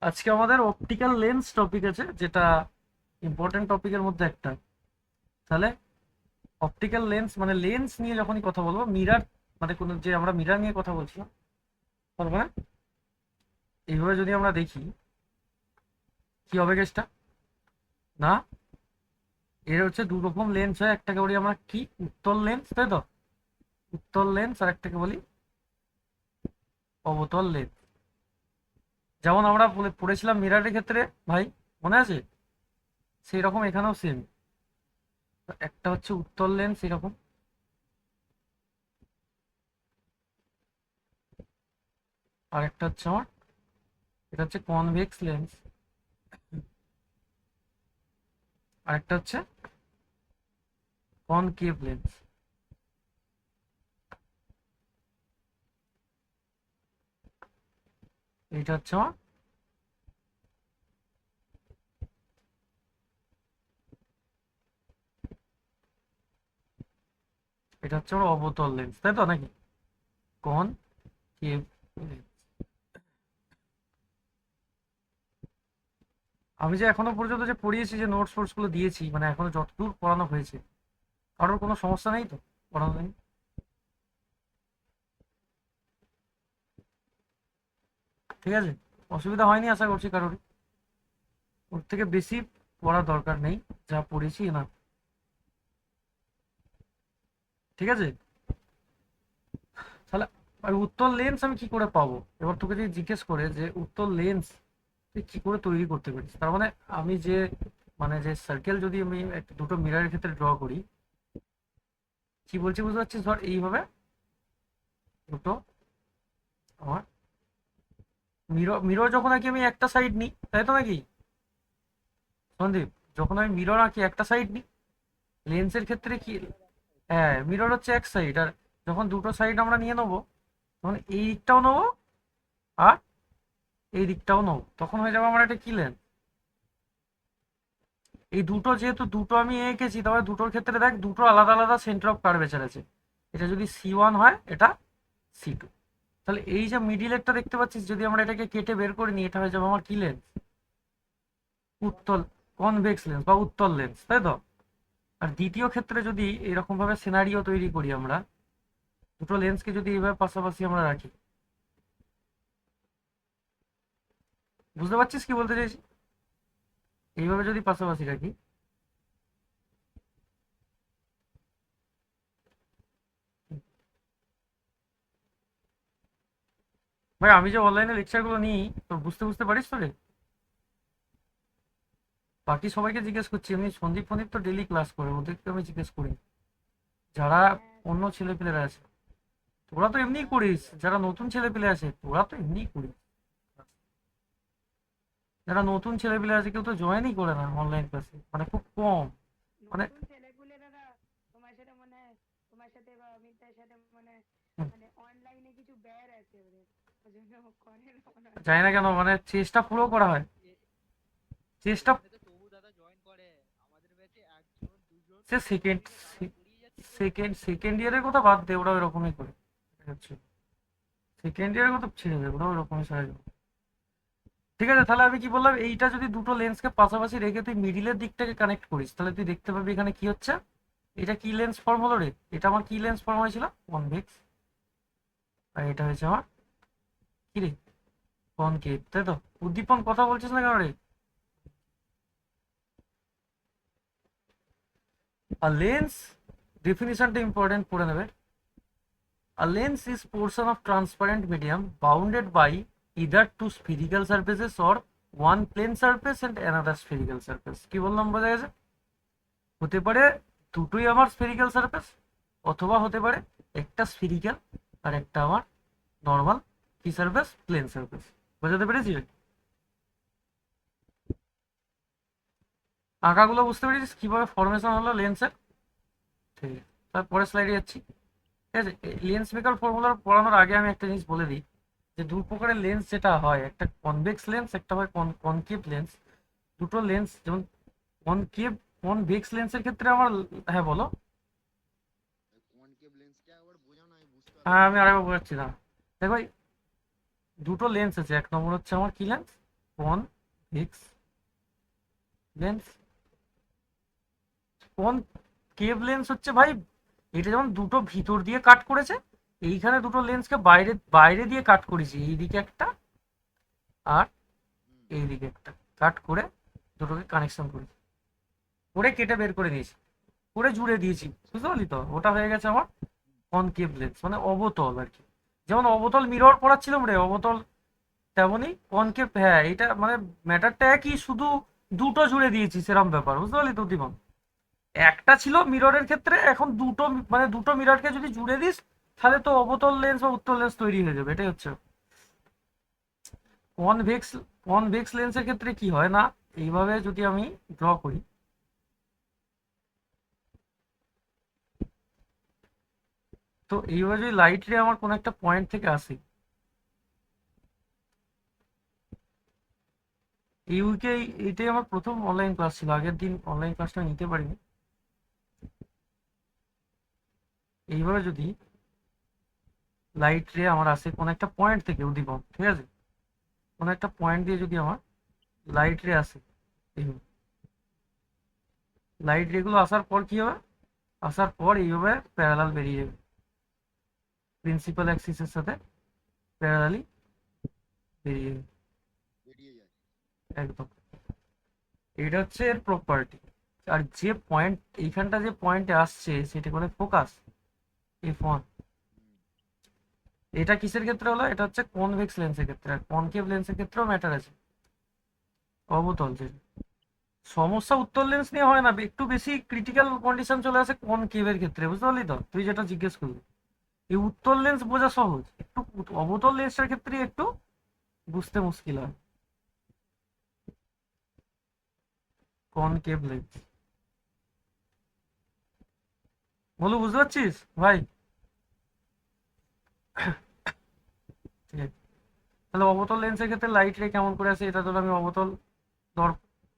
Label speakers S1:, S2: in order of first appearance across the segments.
S1: আজকে আমাদের optical lens topic আছে, যেটা ইম্পর্টেন্ট টপিকের মধ্যে একটা। তাহলে অপটিক্যাল লেন্স মানে লেন্স নিয়ে যখনই কথা বলবো, মিরার মানে কোনো যে আমরা মিরার নিয়ে কথা বলছিলাম, তার মানে এইভাবে যদি আমরা দেখি কি হবে কেসটা, না এর হচ্ছে দু রকম লেন্স হয়। একটাকে বলি আমরা কি উত্তল লেন্স, তাই তো? উত্তল লেন্স, আর একটাকে বলি অবতল লেন্স। যেমন আমরা পড়েছিলাম মিরারের ক্ষেত্রে, ভাই মনে আছে? সেই রকম এখানেও সেম। একটা হচ্ছে উত্তল লেন্স এরকম, আর একটা হচ্ছে আমার, এটা হচ্ছে কনভেক্স লেন্স, আর একটা হচ্ছে কনকেভ লেন্স। এটা হচ্ছে আমার, এটা হচ্ছে আমার অবতল লেন্স, তাই তো নাকি? Concave lens. আমি যে এখনো পর্যন্ত যে পড়িয়েছি, যে নোটস ফোটস গুলো দিয়েছি, মানে এখনো যতদূর পড়ানো হয়েছে, কারোর কোনো সমস্যা নেই তো? পড়ানো নেই, ঠিক আছে? অসুবিধা হয়নি আশা করছি কারোর। ওর থেকে বেশি পড়ার দরকার নেই, যা পড়েছি না, ঠিক আছে? তাহলে আর উত্তল লেন্স আমি কি করে পাবো? এবার তোকে যদি জিজ্ঞেস করে যে উত্তল লেন্স তুই কি করে তৈরি করতে পারিস, তার মানে আমি যে, মানে যে সার্কেল যদি আমি দুটো মিররের ক্ষেত্রে ড্র করি, কি বলছি বুঝতে পারছিস? ধর এইভাবে দুটো আমার মিরর মিরর যখন আঁকি আমি একটা সাইড নিই, তাই তো নাকি সন্দীপ? যখন আমি মিরর আঁকি একটা সাইড নিই, লেন্সের ক্ষেত্রে কি? হ্যাঁ, মিরর হচ্ছে এক সাইড, আর যখন দুটো সাইড আমরা নিয়ে নেবো, তখন এই দিকটাও নেবো আর এই দিকটাও নেবো, তখন হয়ে যাবে আমার একটা কি লেন্স। এই দুটো যেহেতু দুটো আমি এঁকেছি, তবে দুটোর ক্ষেত্রে দেখ দুটো আলাদা আলাদা সেন্টার অফ কার্ভেচার আছে। এটা যদি C1 হয়, এটা C2। তাহলে এই যে মিডিলেরটা দেখতে পাচ্ছিস, যদি আমরা এটাকে কেটে বের করে নিই, এটা হয়ে যাবে আমার কি লেন্স? উত্তল, কনভেক্স লেন্স বা উত্তল লেন্স, তাই তো? আর দ্বিতীয় ক্ষেত্রে যদি এরকম ভাবে সিনারিও তৈরি করি আমরা, দুটো লেন্সকে যদি এইভাবে পাশাপাশি আমরা রাখি, বুঝতে পারছিস কি বলতে চাইছি? এইভাবে যদি পাশাপাশি রাখি, ভাই আমি যে অনলাইনে লেকচার গুলো নিই, তো বুঝতে বুঝতে পারিস তো রে? বাকি সবাইকে জিজ্ঞেস করছি, আমি সন্দীপ ফন্দীপ তো ডেলি ক্লাস করে, ওদেরকে আমি জিজ্ঞেস করি, যারা অন্য ছেলেপিলেরা আছে। তোরা তো এমনিই করিস, যারা নতুন ছেলেপিলে আছে তোরা তো এমনিই করিস। যারা নতুন ছেলেপিলে আছে কেউ তো জয়েনই করে না অনলাইন ক্লাসে, মানে খুব কম। মানে
S2: নতুন ছেলেপুলেরা তোমার সাথে মনে হয়, তোমার সাথে বা অমিতার সাথে মনে হয়,
S1: হুম,
S2: মানে অনলাইনে কিছু ব্যার আছে ওদের, ওই জন্য করে না মনে হয়।
S1: জানি না কেন, মানে চেষ্টা পুরো করা হয়, চেষ্টা।
S3: এখানে তো তবু দাদা জয়েন করে আমাদের ব্যাচে একজন দুজন
S1: সে সেকেন্ড
S3: কন্টিনিউ তারা করিয়ে যাচ্ছে তো।
S1: সেকেন্ড সেকেন্ড ইয়ারের কথা বাদ দে, ওরা ওরকমই করে। সেকেন্ড ইয়ারের কথা ছেড়ে দে, ওরা ওরকমই সারা যাবে। ঠিক আছে, তাহলে আমি কি বললাম, এইটা যদি দুটো লেন্সকে পাশাপাশি রেখে তুই মিডিলের দিকটাকে কানেক্ট করিস, তাহলে তুই দেখতে পাবি এখানে কি হচ্ছে। এটা কি লেন্স ফর্ম হলো রে? এটা আমার কি লেন্স ফর্ম হয়েছিল? কনভেক্স। আর এটা হয়েছে আমার কি রে? কনকেভ, তাই তো? উদ্দীপন কথা বলছিস না কেন রে? আর লেন্স ডেফিনিশনটা ইম্পর্টেন্ট, পড়ে নেবে। A lens is portion of transparent medium bounded by either two spherical surfaces or one plane surface and another spherical surface। কি বললাম, বোঝা গেছে? হতে পারে দুটোই আমার স্ফেরিক্যাল সারফেস, অথবা হতে পারে একটা স্ফেরিক্যাল আর একটা আমার নর্মাল কি সারফেস, প্লেন সারফেস। বোঝাতে পেরেছি? আঁকাগুলো বুঝতে পেরেছিস কিভাবে ফরমেশন হলো লেন্সের? ঠিক আছে, তারপরে স্লাইডে যাচ্ছি। ঠিক আছে, লেন্স মেকার ফর্মুলা পড়ানোর আগে আমি একটা জিনিস বলে দিই, যে দু প্রকারের লেন্স যেটা হয়, একটা কনভেক্স লেন্স, একটা হয় কনকেভ লেন্স। দুটো লেন্স যেমন কনকেভ, কনভেক্স লেন্সের ক্ষেত্রে আমার, হ্যাঁ বলো।
S4: কনকেভ লেন্সটা একবার বোঝাও না, আমি বুঝতে
S1: হ্যাঁ
S4: পারলাম না
S1: আমি
S4: ঠিক।
S1: আরেকবার বোঝাচ্ছি না। দেখো ভাই, দুটো লেন্স আছে, এক নম্বর হচ্ছে আমার কি lens, convex lens. Concave lens হচ্ছে ভাই, এটা যেমন দুটো ভিতর দিয়ে কাট করেছে, এইখানে দুটো লেন্সকে বাইরে বাইরে দিয়ে কাট করেছি, এইদিকে একটা আর এইদিকে একটা, কাট করে দুটোকে কানেকশন করেছি, করে কেটে বের করে দিয়েছি, করে জুড়ে দিয়েছি, বুঝতে পারলি তো? ওটা হয়ে গেছে আমার কনকেভ লেন্স, মানে অবতল আর কি। যেমন অবতল মিরর পড়াচ্ছিলাম রে, অবতল তেমনই কনকেভ। হ্যাঁ, এটা মানে ম্যাটারটা একই, শুধু দুটো জুড়ে দিয়েছি সেরকম ব্যাপার, বুঝতে পারলি তো দীপন? একটা ছিল মিররের ক্ষেত্রে, এখন দুটো, মানে দুটো মিররকে যদি জুড়ে দিস তাহলে তো অবতল লেন্স বা উত্তল লেন্স তৈরি হয়ে যাবে, এটাই হচ্ছে কনভেক্স। কনভেক্স লেন্সের ক্ষেত্রে কি হয় না, এইভাবে যদি আমি ড্র করি, তো এইভাবে যদি লাইট রে আমার কোনো একটা পয়েন্ট থেকে আসে, এই উইকে এটাই আমার প্রথম অনলাইন ক্লাস ছিল, আগের দিন অনলাইন ক্লাসটা নিতে পারিনি। এইভাবে যদি লাইট রে আমার আসে কোনো একটা পয়েন্ট থেকে উদ্দীপন, ঠিক আছে, কোনো একটা পয়েন্ট দিয়ে যদি আমার লাইট রে আসে, এইভাবে লাইট রে গুলো আসার পর কি হবে, আসার পর এইভাবে প্যারালাল বেরিয়ে যাবে, প্রিন্সিপাল অ্যাক্সিসের সাথে প্যারালালি বেরিয়ে যাবে,
S4: বেরিয়ে যায়।
S1: একদম। এটা হচ্ছে এর প্রপার্টি। আর যে পয়েন্ট, এইখানটা যে পয়েন্টে আসছে সেটা করে ফোকাস, F1। এটা কিসের ক্ষেত্রে হলো, এটা হচ্ছে কনভেক্স লেন্সের ক্ষেত্রে, আর কনকেভ লেন্সের ক্ষেত্রেও ম্যাটার আছে, অবতল যে সমস্যা উত্তল লেন্স নিয়ে হয় না, একটু বেশি ক্রিটিক্যাল কন্ডিশন চলে আসে কনকেভের ক্ষেত্রে, বুঝতে পারলি তো? তুই যেটা জিজ্ঞেস করলি, এই উত্তল লেন্স বোঝা সহজ, একটু অবতল লেন্সের ক্ষেত্রে একটু বুঝতে মুশকিল হয় কনকেভ লেন্স। বলু, বুঝতে পারছিস ভাই? ঠিক আছে, তাহলে অবতল লেন্সের ক্ষেত্রে লাইট রে কেমন করে আসে, এটা ধর আমি অবতল, ধর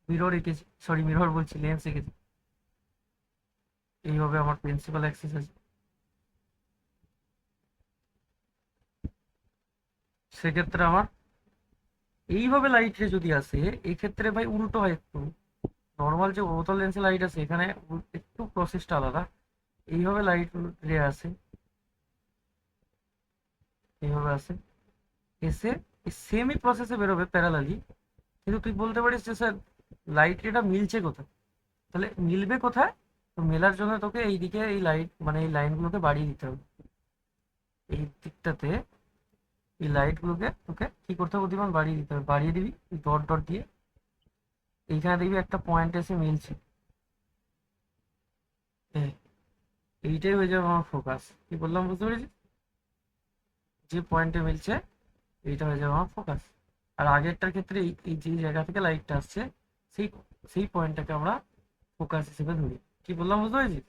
S1: মিরর এঁকেছি, সরি মিরর বলছি, লেন্স এঁকেছি, এইভাবে আমার প্রিন্সিপাল অ্যাক্সিস আছে, সেক্ষেত্রে আমার এইভাবে লাইট রে যদি আসে, এক্ষেত্রে ভাই উল্টো হয় একটু, নর্মাল যে অবতল লেন্সে লাইট আসে এখানে একটু প্রসেসটা আলাদা। এইভাবে লাইট রে আসে, এইভাবে আসে, এসে সেমই প্রসেসে বেরোবে প্যারালালি, কিন্তু তুই বলতে পারিস যে স্যার লাইট রেটা মিলছে কোথায়, তাহলে মিলবে কোথায়, তো মেলার জন্য তোকে এইদিকে এই লাইট, মানে এই লাইনগুলোকে বাড়িয়ে দিতে হবে, এই দিকটাতে এই লাইটগুলোকে তোকে কি করতে হবে বুদ্ধিমান, বাড়িয়ে দিতে হবে, বাড়িয়ে দিবি ডট ডট দিয়ে, এইখানে দেখবি একটা পয়েন্ট এসে মিলছে, এই, এইটাই হয়ে যাবে আমার ফোকাস। কি বললাম, বুঝতে পেরেছিস? যে পয়েন্টে মিলছে এইটা হয়ে যাবে আমার ফোকাস। আর আগেরটার ক্ষেত্রে এই এই যে জায়গা থেকে লাইটটা আসছে, সেই সেই পয়েন্টটাকে আমরা ফোকাস হিসেবে ধরি। কি বললাম, বুঝতে পেরেছিস?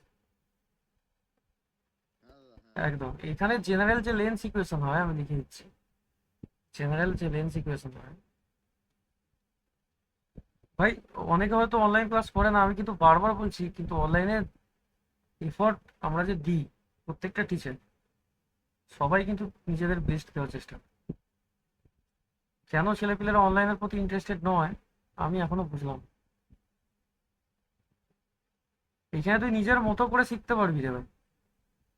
S4: হ্যাঁ দাদা, হ্যাঁ।
S1: একদম। এখানে জেনারেল যে লেন্স ইকুয়েশন হয়, আমি লিখে দিচ্ছি, জেনারেল যে লেন্স ইকুয়েশন হয় ভাই, অনেকে হয়তো অনলাইন ক্লাস করে না, আমি কিন্তু বারবার বলছি, কিন্তু অনলাইনে এফর্ট আমরা যে দিই, প্রত্যেকটা টিচার সবাই কিন্তু নিজেদের বেস্ট দেওয়ার চেষ্টা করে। কেন ছেলেপিলেরা অনলাইনের প্রতি ইন্টারেস্টেড নয়, আমি এখনো বুঝলাম না। এখানে তুই নিজের মতো করে শিখতে পারবি রে ভাই,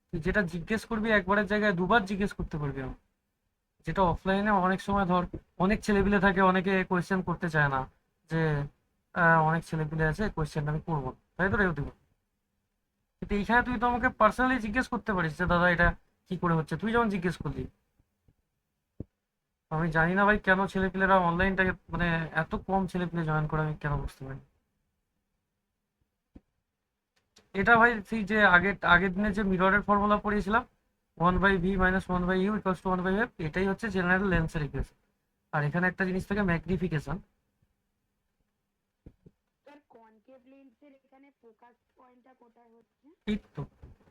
S1: তুই যেটা জিজ্ঞেস করবি একবারের জায়গায় দুবার জিজ্ঞেস করতে পারবি আমার, যেটা অফলাইনে অনেক সময় ধর অনেক ছেলেপিলে থাকে, অনেকে কোয়েশ্চেন করতে চায় না, যে অনেক ছেলেপিলে আছে কোয়েশ্চেনটা আমি করবো না, তাই তো রে দিব। কিন্তু এইখানে তুই তো আমাকে পার্সোনালি জিজ্ঞেস করতে পারিস যে দাদা এটা কি করে হচ্ছে, তুই যেমন জিজ্ঞেস করলি। আমি জানি না ভাই কেন ছেলেপিলেরা অনলাইনটাকে, মানে এত কম ছেলেপিলে জয়েন করে, আমি কেন বুঝতে পারি না। এটা ভাই সেই যে আগের আগের দিনে যে মিররের ফর্মুলা পড়িয়েছিলাম, 1/v - 1/u = 1/f, এটাই হচ্ছে জেনারেল লেন্সের ইকুয়েশন। আর এখানে একটা জিনিস থাকে ম্যাগনিফিকেশন,
S2: স্যার কনকেভ লেন্সের এখানে ফোকাস পয়েন্টটা কোথায় হচ্ছে?
S1: এই তো,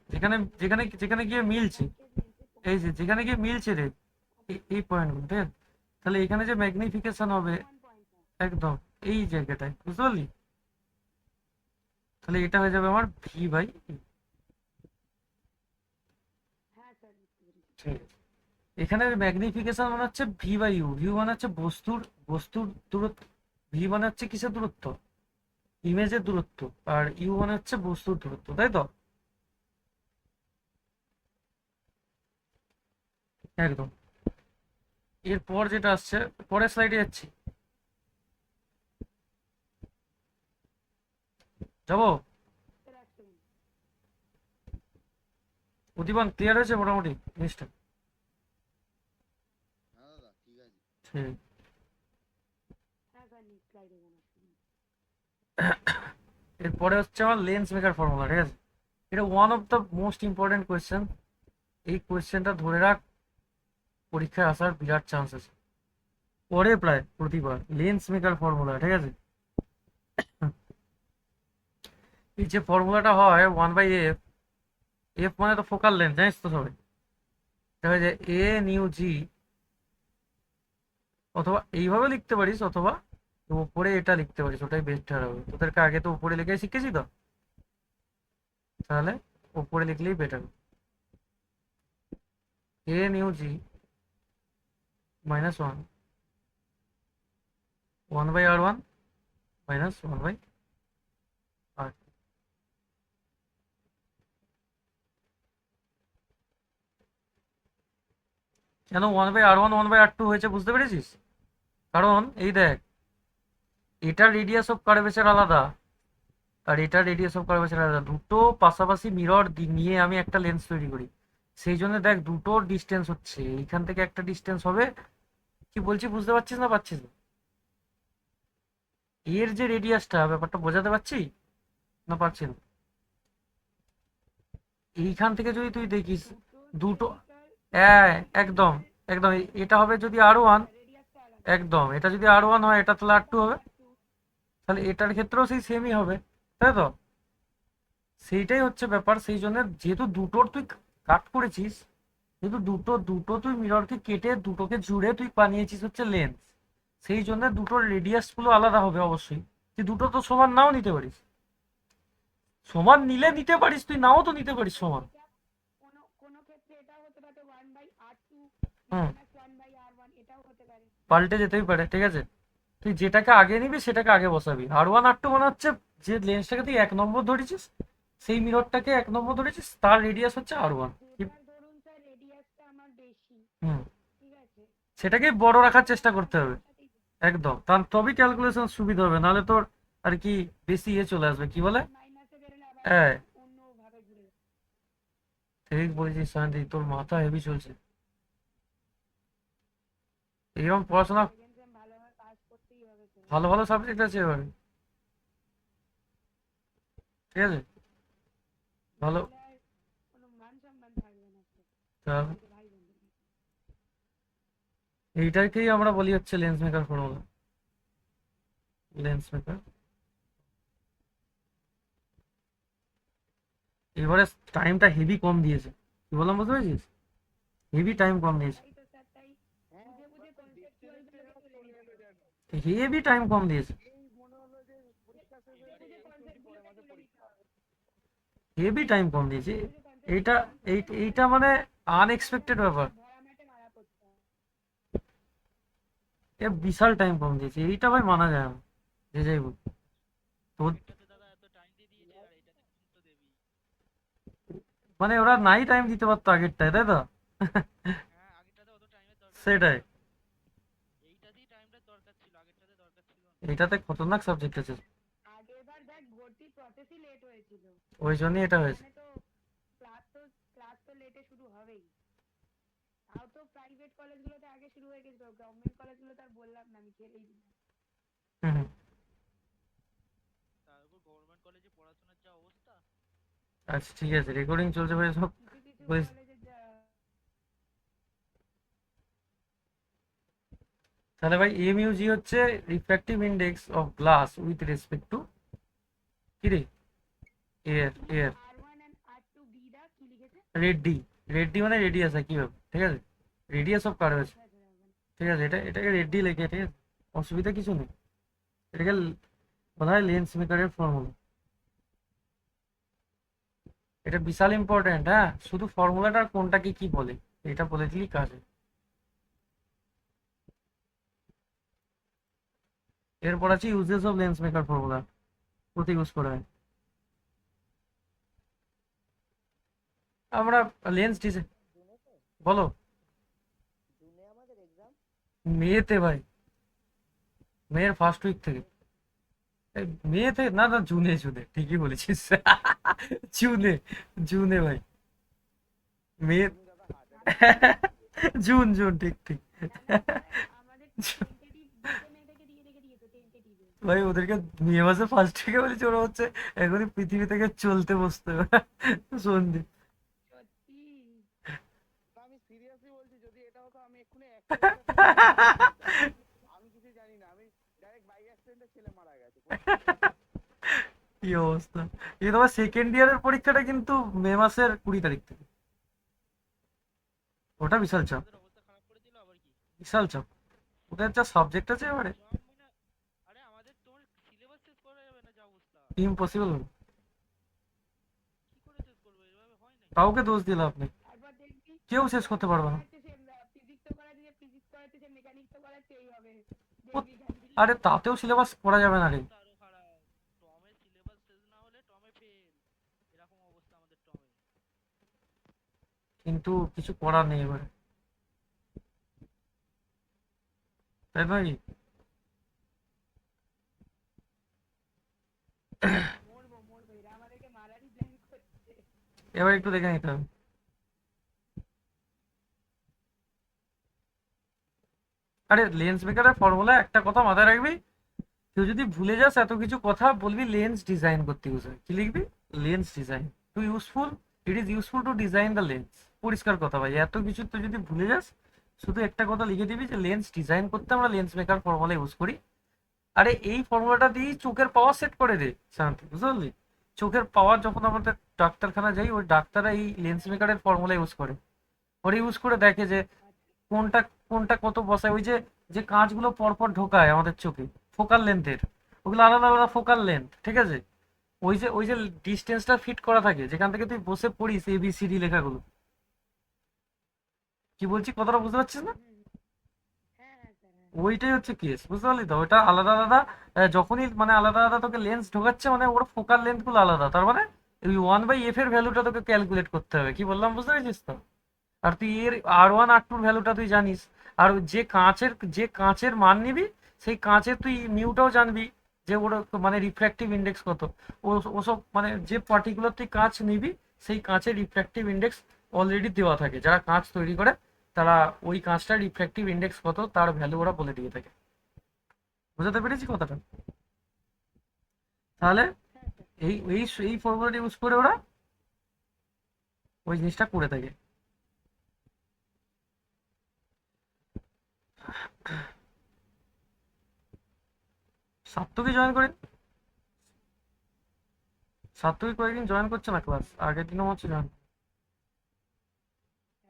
S1: যেখানে যেখানে যেখানে গিয়ে মিলছে,
S2: কনকেভ লেন্সের
S1: এই যে যেখানে গিয়ে মিলছে রে, এই পয়েন্টগুলো, ঠিক আছে? তাহলে এখানে যে ম্যাগনিফিকেশন হবে,
S2: F1 পয়েন্টটা।
S1: একদম এই জায়গাটায়, বুঝতে পারলি? তাহলে এটা হয়ে যাবে আমার v/e।
S2: হ্যাঁ স্যার, বুঝতে পেরেছি।
S1: ঠিক আছে, এখানে ম্যাগনিফিকেশন মানে হচ্ছে ভি বাই ইউ, ভিউ মানে হচ্ছে বস্তুর দূরত্ব, ভি মানে হচ্ছে কিসের দূরত্ব, ইমেজের দূরত্ব, আর ইউ মানে হচ্ছে বস্তুর দূরত্ব, তাই তো? একদম। এরপর যেটা আসছে, পরের স্লাইডে যাচ্ছি, যাবো?
S2: এক সেকেন্ড।
S1: প্রতিবান ক্লিয়ার হয়েছে মোটামুটি জিনিসটা?
S4: হ্যাঁ দাদা ঠিক আছে।
S1: ঠিক।
S2: হ্যাঁ স্যার নেক্সট স্লাইডে যান আসুন।
S1: এরপরে হচ্ছে আমার লেন্স মেকার ফর্মুলা, ঠিক আছে? এটা one of the most important question. এই কোয়েশ্চেনটা ধরে রাখ, পরীক্ষায় আসার বিরাট চান্স আছে, পরে প্রায় প্রতিবার লেন্স মেকার ফর্মুলা, ঠিক আছে? এই যে ফর্মুলাটা হয় 1/f, এফ মানে তো ফোকাল লেন্থ, জানিস তো সবাই? এটা হয় যে এ নিউ জি, অথবা এইভাবে লিখতে পারিস, অথবা উপরে এটা লিখতে পারিস, ওটাই বেস্ট হবে। তোদেরকে আগে তো উপরে লিখে শিখেছি তো, তাহলে উপরে লিখলেই বেটার। এ mu g minus one, 1/r1 minus 1/r। কেন 1/r1 1/r2 হয়েছে বুঝতে পেরেছিস? কারণ এই দেখ, এটার রেডিয়াস অফ কার্ভেচার আলাদা, আর এটার রেডিয়াস অফ কার্ভেচার আলাদা, দুটো পাশাপাশি মিরর নিয়ে আমি একটা লেন্স তৈরি করি। সেই জন্য দেখ দুটোর ডিস্টেন্স হচ্ছে, এইখান থেকে একটা ডিস্টেন্স হবে। কি বলছি বুঝতে পারছিস না পারছিস না? এর যে রেডিয়াসটা, ব্যাপারটা বোঝাতে পারছি না পারছি না? এইখান থেকে যদি তুই দেখিস দুটো, হ্যাঁ একদম একদম, এটা হবে যদি R1,
S2: রেডিয়াসটা আলাদা।
S1: একদম, এটা যদি R1 হয়, এটা তাহলে R2 হবে, তাহলে এটার ক্ষেত্রেও সেই সেমই হবে, তাই তো? সেইটাই হচ্ছে ব্যাপার। সেই জন্য যেহেতু দুটোর তুই কাট করেছিস, যেহেতু দুটো দুটো তুই মিররকে কেটে দুটোকে জুড়ে তুই বানিয়েছিস হচ্ছে লেন্স, সেই জন্য দুটোর রেডিয়াস গুলো আলাদা হবে অবশ্যই। তুই দুটো তো সমান নাও নিতে পারিস, সমান নিলে নিতে পারিস, তুই নাও তো নিতে পারিস সমান।
S2: এটা কোনো কোনো ক্ষেত্রে এটাও হতে পারে 1/r2
S1: হুম,
S2: মাইনাস 1/r1, এটাও হতে পারে।
S1: পাল্টে যেতেই পারে, ঠিক আছে? তুই যেটাকে আগে নিবি সেটাকে আগে বসাবি। R1 R2 মানে হচ্ছে যে লেন্সটাকে তুই 1 নম্বর ধরেছিস, সেই মিররটাকে 1 নম্বর ধরেছিস, তার রেডিয়াস হচ্ছে R1।
S2: যেটার ধরুন স্যার রেডিয়াসটা আমার বেশি,
S1: হুম,
S2: ঠিক আছে,
S1: সেটাকে বড় রাখার চেষ্টা করতে হবে,
S2: এটার সাথেই
S1: একদম, তার তবেই ক্যালকুলেশন সুবিধা হবে, নাহলে তোর আর কি বেশি চলে আসবে, কি বলে?
S2: মাইনাসে বেরোলে আবার
S1: হ্যাঁ,
S2: অন্যভাবে ঘুরে যাবে।
S1: ঠিক বলেছিস শান্তি, তোর মাথা হেভি চলছে। এইরকম পড়াশোনা,
S2: সেকেন্ড সেম ভালোভাবে পাস করতেই হবে তো।
S1: ভালো ভালো সাবজেক্ট আছে এবারে, ঠিক আছে? ভালো।
S2: নাহলে আর কোনো মান সম্মান থাকবে না স্যার,
S1: তা
S2: এই যে ভাই বোনদের কাছে।
S1: এইটাকেই আমরা বলি হচ্ছে lens maker formula, lens maker. এবারে টাইমটা হেভি কম দিয়েছে, কি বললাম বুঝতে পেরেছিস? হেভি টাইম কম দিয়েছে,
S2: তাই তো স্যার, তাই বুঝে বুঝে কনসেপচুয়াল গুলোকে তুলে নিতে হবে।
S1: হেভি টাইম কম দিয়েছে,
S2: বুঝে বুঝে কনসেপ্ট গুলোকে তুলে নিতে হবে।
S1: হেভি টাইম কম দিয়েছে।
S2: বুঝে বুঝে কনসেপ্ট
S1: এইটা এইটা মানে আনএক্সপেক্টেড ব্যাপার,
S2: ধরা ম্যাটে মারা করতে হবে।
S1: এ বিশাল টাইম কম দিয়েছে, এইটা ভাই মানা যায় না, যে যাই বল। তো
S3: এটাতে দাদা এত টাইম দিয়ে দিয়েছে আর এটাতে তো দেবেই।
S1: মানে ওরা নাই টাইম দিতে পারতো আগেরটায়, তাই তো?
S3: হ্যাঁ আগেরটাতে অত টাইমের দরকার ছিল
S1: সেটাই,
S3: না, এইটাতেই টাইমটা দরকার ছিল, আগেরটাতে দরকার ছিল না।
S1: এইটাতে খতরনাক সাবজেক্ট আছে,
S2: আগেরবার দেখ ভর্তি প্রসেসই লেট হয়েছিল,
S1: ওই জন্যই এটা হয়েছে।
S2: এখানে তো ক্লাস তো লেটে শুরু হবেই। তাও তো প্রাইভেট কলেজগুলোতে আগে শুরু হয়ে গেছিল, গভর্নমেন্ট কলেজগুলো তো আর বললাম না, আমি ছেড়েই দিলাম।
S1: হুম হুম।
S3: তারপর গভর্নমেন্ট কলেজে পড়াশোনার যা অবস্থা।
S1: আচ্ছা ঠিক আছে, রেকর্ডিং চলছে ভাই সব,
S2: কিছু কিছু
S1: বুঝ-
S2: কলেজে যা
S1: তাহলে ভাই এমইউজি হচ্ছে refractive index of glass with respect to কি রে, air air.
S2: R1 and R2 বি দা কি লিখেছে?
S1: রেডি, রেডি মানে রেডিয়াস কি হবে, ঠিক আছে? রেডিয়াস অফ কার্ভেচার,
S2: আচ্ছা, আচ্ছা, আচ্ছা।
S1: ঠিক আছে? এটাকে রেডি লেখে, ঠিক আছে, অসুবিধা কিছু নেই। এটাকে বলা হয় লেন্স মেকারের ফর্মুলা। এটা বিশাল ইম্পর্টেন্ট, হ্যাঁ, শুধু ফর্মুলাটা কোনটাকে কি বলে এটা বলে দিলেই কাজ হয়। এরপর আছে uses of lens maker formula, কোথায় ইউজ করা হয়। আমরা লেন্স ডিজাইন,
S5: জুনে তো,
S1: বলো।
S5: জুনে আমাদের এক্সাম।
S1: মেতে ভাই, মেয়ের ফার্স্ট উইক থেকে। এই মে থেকে না, না জুনে, জুনে ঠিকই বলেছিস। জুনে, জুনে ভাই, মে।
S5: দাদা হার্ট
S1: জুন, জুন, ঠিক ঠিক।
S2: আমাদের টেন্টেটিভ ডিজাইন থেকে দিয়ে রেখে দিয়েছে টেন্টেটিভে।
S1: ভাই ওদেরকে মে মাসে ফার্স্ট থেকে বলেছি, ওরা হচ্ছে এখনই পৃথিবী থেকে চলতে বসতে হবে। সন্ধি।
S2: সত্যি
S5: আমি সিরিয়াসলি বলছি, যদি এটা হতো আমি এক্ষুনি আমি কিছু জানি না, আমি ডাইরেক্ট বাইক অ্যাক্সিডেন্টে ছেলে মারা গেছে।
S1: কি অবস্থা। এই তোমার সেকেন্ড ইয়ারের পরীক্ষাটা কিন্তু মে মাসের 20 তারিখ থেকে। ওটা বিশাল চাপ,
S3: আমাদের অবস্থা খারাপ করে দিল আবার কি।
S1: বিশাল চাপ। ওদের যা সাবজেক্ট আছে এবারে
S3: জব মানে, আরে আমাদের তোমার সিলেবাস শেষ করা যাবে না যা অবস্থা।
S1: ইম্পসিবল।
S3: কি করে শেষ করবো, এভাবে হয় না।
S1: কাউকে দোষ দিলে আপনি,
S2: তারপর দেখবি
S1: কেউ শেষ করতে পারবে না।
S2: ফিজিক্স তো করাচ্ছে, ফিজিক্স করাচ্ছে, মেকানিক্স তো করাচ্ছে, এইভাবে
S1: ও-
S2: দেখবি খালি।
S1: আরে তাতেও সিলেবাস পড়া যাবে না রে।
S3: অবস্থা আরো খারাপ, টমের সিলেবাস শেষ না হলে টমে ফেল, এরকম অবস্থা আমাদের টমে।
S1: কিন্তু কিছু করার নেই এবারে, তাই নয় কি?
S2: মরবো মরবো, এরা আমাদেরকে মারারই প্ল্যান করছে।
S1: এবার একটু দেখে নিতে হবে। আরে লেন্স মেকারের ফর্মুলা একটা কথা মাথায় রাখবি, তুই যদি ভুলে যাস এত কিছু কথা, বলবি লেন্স ডিজাইন করতে ইউজ হয়। কি লিখবি? Lens design to useful, it is useful to design the lens. পরিষ্কার কথা ভাই, এত কিছু তুই যদি ভুলে যাস, শুধু একটা কথা লিখে দিবি যে লেন্স ডিজাইন করতে আমরা লেন্স মেকার ফর্মুলা ইউজ করি। আরে এই ফর্মুলাটা দিয়েই চোখের পাওয়ার সেট করে দে শান্তি, বুঝতে পারলি? চোখের পাওয়ার যখন আমাদের ডাক্তারখানা যাই, ওই ডাক্তাররা এই লেন্স মেকারের ফর্মুলা ইউজ করে, ওরা ইউজ করে দেখে যে কোনটা কোনটা কত বসায়। ওই যে যে কাঁচগুলো পরপর ঢোকায় আমাদের চোখে ফোকাল লেন্থের, ওগুলো আলাদা আলাদা ফোকাল লেন্থ, ঠিক আছে? ওই যে ডিস্টেন্সটা ফিট করা থাকে, যেখান থেকে তুই বসে পড়িস ABCD লেখাগুলো। কি বলছি, কথাটা বুঝতে পারছিস না?
S2: হ্যাঁ হ্যাঁ স্যার, হ্যাঁ।
S1: ওইটাই হচ্ছে কেস, বুঝতে পারলি তো? ওটা আলাদা আলাদা, যখনই মানে আলাদা আলাদা তোকে লেন্স ঢোকাচ্ছে, মানে ওর ফোকাল লেন্থ গুলো আলাদা, তার মানে ওই 1/f এর ভ্যালুটা তোকে ক্যালকুলেট করতে হবে। কি বললাম, বুঝতে পেরেছিস তো? আর তুই এর R1 R2 এর ভ্যালুটা তুই জানিস, আর যে কাঁচের মান নিবি, সেই কাঁচের তুই মিউটাও জানবি, যে ওর মানে রিফ্র্যাক্টিভ ইন্ডেক্স কত। ওসব মানে যে পার্টিকুলার তুই কাঁচ নিবি, সেই কাঁচের রিফ্র্যাক্টিভ ইন্ডেক্স অলরেডি দেওয়া থাকে। যারা কাঁচ তৈরি করে তারা ওই কাঁচটার রিফ্র্যাক্টিভ ইন্ডেক্স কত তার ভ্যালু ওরা বলে দিয়ে থাকে। বুঝতে পেরেছি কথাটা? তাহলে এই এই এই ফর্মুলাটা ইউজ করে ওরা ওই জিনিসটা করে থাকে। সাত্তকে জয়েন করে, সাত্তকে কয়েকদিন জয়েন করছে না ক্লাস, আগের দিনও হচ্ছে জয়েন।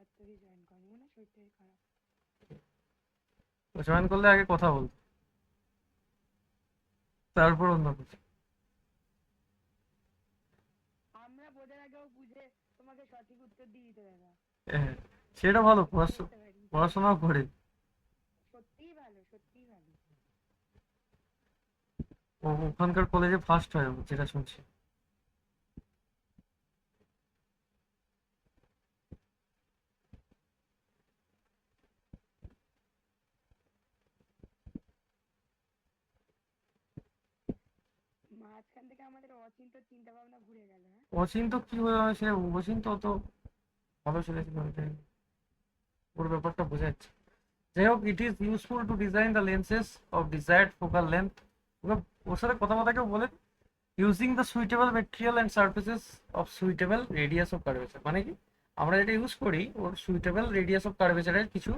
S2: এতই জয়েন করেনি, মনে হয় শরীরটাই খারাপ।
S1: জয়েন করলে আগে কথা বল, তারপর অন্য কিছু।
S2: আমরা বোঝার আগেও বুঝে তোমাকে সঠিক উত্তর দিয়ে দিতে পারে না।
S1: হ্যাঁ, সেটা ভালো,
S2: বুঝতে পারি।
S1: পড়াশোনাও করে।
S2: সত্যিই ভালো, সত্যিই ভালো।
S1: ও ওখানকার কলেজে ফার্স্ট হয় ও, যেটা শুনছি।
S2: মাঝখান থেকে আমাদের অচিন্ত চিন্তা ভাবনা ঘুরে গেল, হ্যাঁ।
S1: অচিন তো কি হয়ে সে, অচিন তো অত ভালো ছেলে ছিল, ওইটাই। ওর ব্যাপারটা বোঝা যাচ্ছে। যাই হোক, it is useful to design the lenses of desired focal length. ওর সাথে কথা কেউ বলে, using the suitable material and surfaces of suitable radius of curvature. মানে কি, আমরা যেটা ইউজ করি ওর সুইটেবল রেডিয়াস অফ কার্ভেচারের কিছু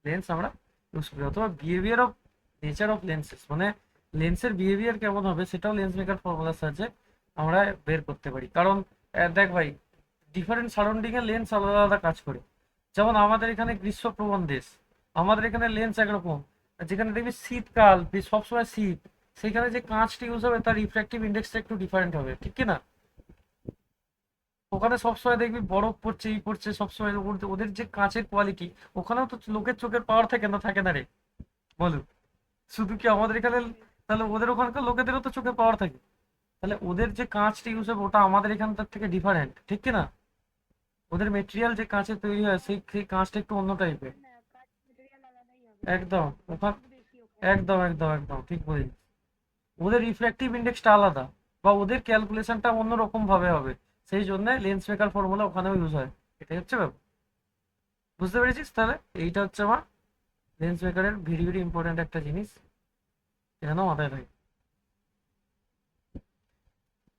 S1: লেন্স আমরা ইউজ করি, অথবা behaviour of nature of lenses, মানে লেন্সের বিহেভিয়ার কেমন হবে সেটাও লেন্স মেকার ফর্মুলার সাহায্যে আমরা বের করতে পারি। কারণ দেখ ভাই, ডিফারেন্ট সারাউন্ডিং এর লেন্স আলাদা আলাদা কাজ করে। যেমন আমাদের এখানে গ্রীষ্মপ্রবণ দেশ, আমাদের এখানে লেন্স একরকম। যেখানে দেখবি শীতকাল, সবসময় শীত, সেখানে যে কাঁচটা ইউজ হবে তার রিফ্র্যাক্টিভ ইন্ডেক্সটা একটু ডিফারেন্ট হবে, ঠিক কি না? ওখানে সবসময় দেখবি বরফ পড়ছে, এই পড়ছে, সবসময় ওদের যে কাঁচের কোয়ালিটি, ওখানেও তো লোকের চোখের পাওয়ার থাকে না, থাকে না রে, বলুন। শুধু কি আমাদের এখানে তাহলে ওদের ওখানকার লোকেদেরও তো চোখে পাওয়ার থাকে, তাহলে ওদের যে কাঁচটা ইউজ হবে ওটা আমাদের এখানকার থেকে ডিফারেন্ট, ঠিক কি না? ওদের মেটেরিয়াল যে কাঁচের তৈরি হয় সেই কাঁচটা একটু অন্য টাইপের।
S2: না কাজ মেটেরিয়াল আলাদাই হবে,
S1: একদম ওখান
S2: বেশি ওখানে।
S1: একদম ঠিক বলি। ওদের রিফ্র্যাক্টিভ ইন্ডেক্সটা আলাদা, বা ওদের ক্যালকুলেশনটা অন্যরকম ভাবে হবে, সেই জন্য লেন্স মেকার ফর্মুলা ওখানেও ইউজ হয়। এটাই হচ্ছে ব্যাপার, বুঝতে পেরেছিস? তাহলে এইটা হচ্ছে আমার লেন্স মেকারের ভেরি ভেরি ইম্পর্টেন্ট একটা জিনিস, এটা না মাথায় থাকে।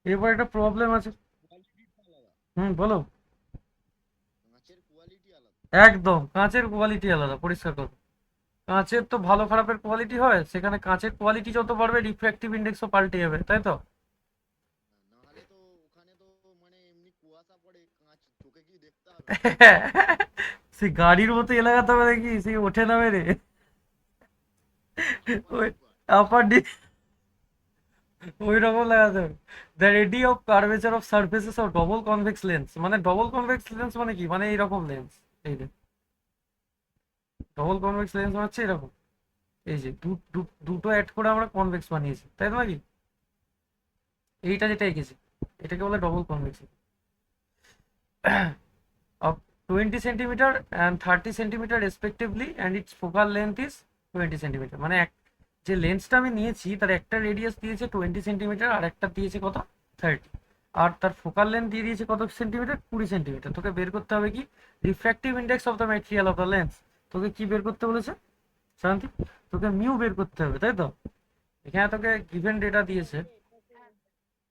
S1: এরপর একটা প্রবলেম আছে।
S4: কোয়ালিটিটা আলাদা,
S1: বলো।
S4: কাঁচের কোয়ালিটি আলাদা।
S1: একদম কাঁচের কোয়ালিটি আলাদা, পরিষ্কার কথা। কাঁচের তো ভালো খারাপের কোয়ালিটি হয়, সেখানে কাঁচের কোয়ালিটি যত বাড়বে রিফ্র্যাক্টিভ ইন্ডেক্সও পাল্টে যাবে, তাই তো?
S4: নাহলে তো ওখানে তো মানে এমনি কুয়াশা পড়ে, কাঁচ চোখে কি দেখতে হবে?
S1: সেই গাড়ির মতো এলাকাতে হবে নাকি, সেই ওঠে নামে রে। ওই আপার ওই রকম লাগাতে হবে। The ready of curvature of surfaces of double convex lens, মানে ডবল কনভেক্স লেন্স মানে কি, মানে এইরকম লেন্স, এই যে ডবল কনভেক্স লেন্স হচ্ছে এরকম, এই যে দুটো অ্যাড করে আমরা কনভেক্স বানিয়েছি, তাই তো নাকি? এইটা যেটা এঁকেছি এটাকে বলে double convex of 20 centimeter and 30 centimeter respectively, and its focal length is 20 centimeter। মানে যে লেন্সটা আমি নিয়েছি তার একটা রেডিয়াস দিয়েছে 20 সেন্টিমিটার, আর একটা দিয়েছে কত 30, আর তার ফোকাল লেন্থ দিয়ে দিয়েছে কত সেন্টিমিটার, 20 সেন্টিমিটার। তোকে বের করতে হবে কি, refractive index of the material of the lens. তোকে কি বের করতে বলেছে শান্তি? তোকে মিউ বের করতে হবে, তাই তো? এখানে তোকে গিভেন ডেটা দিয়েছে,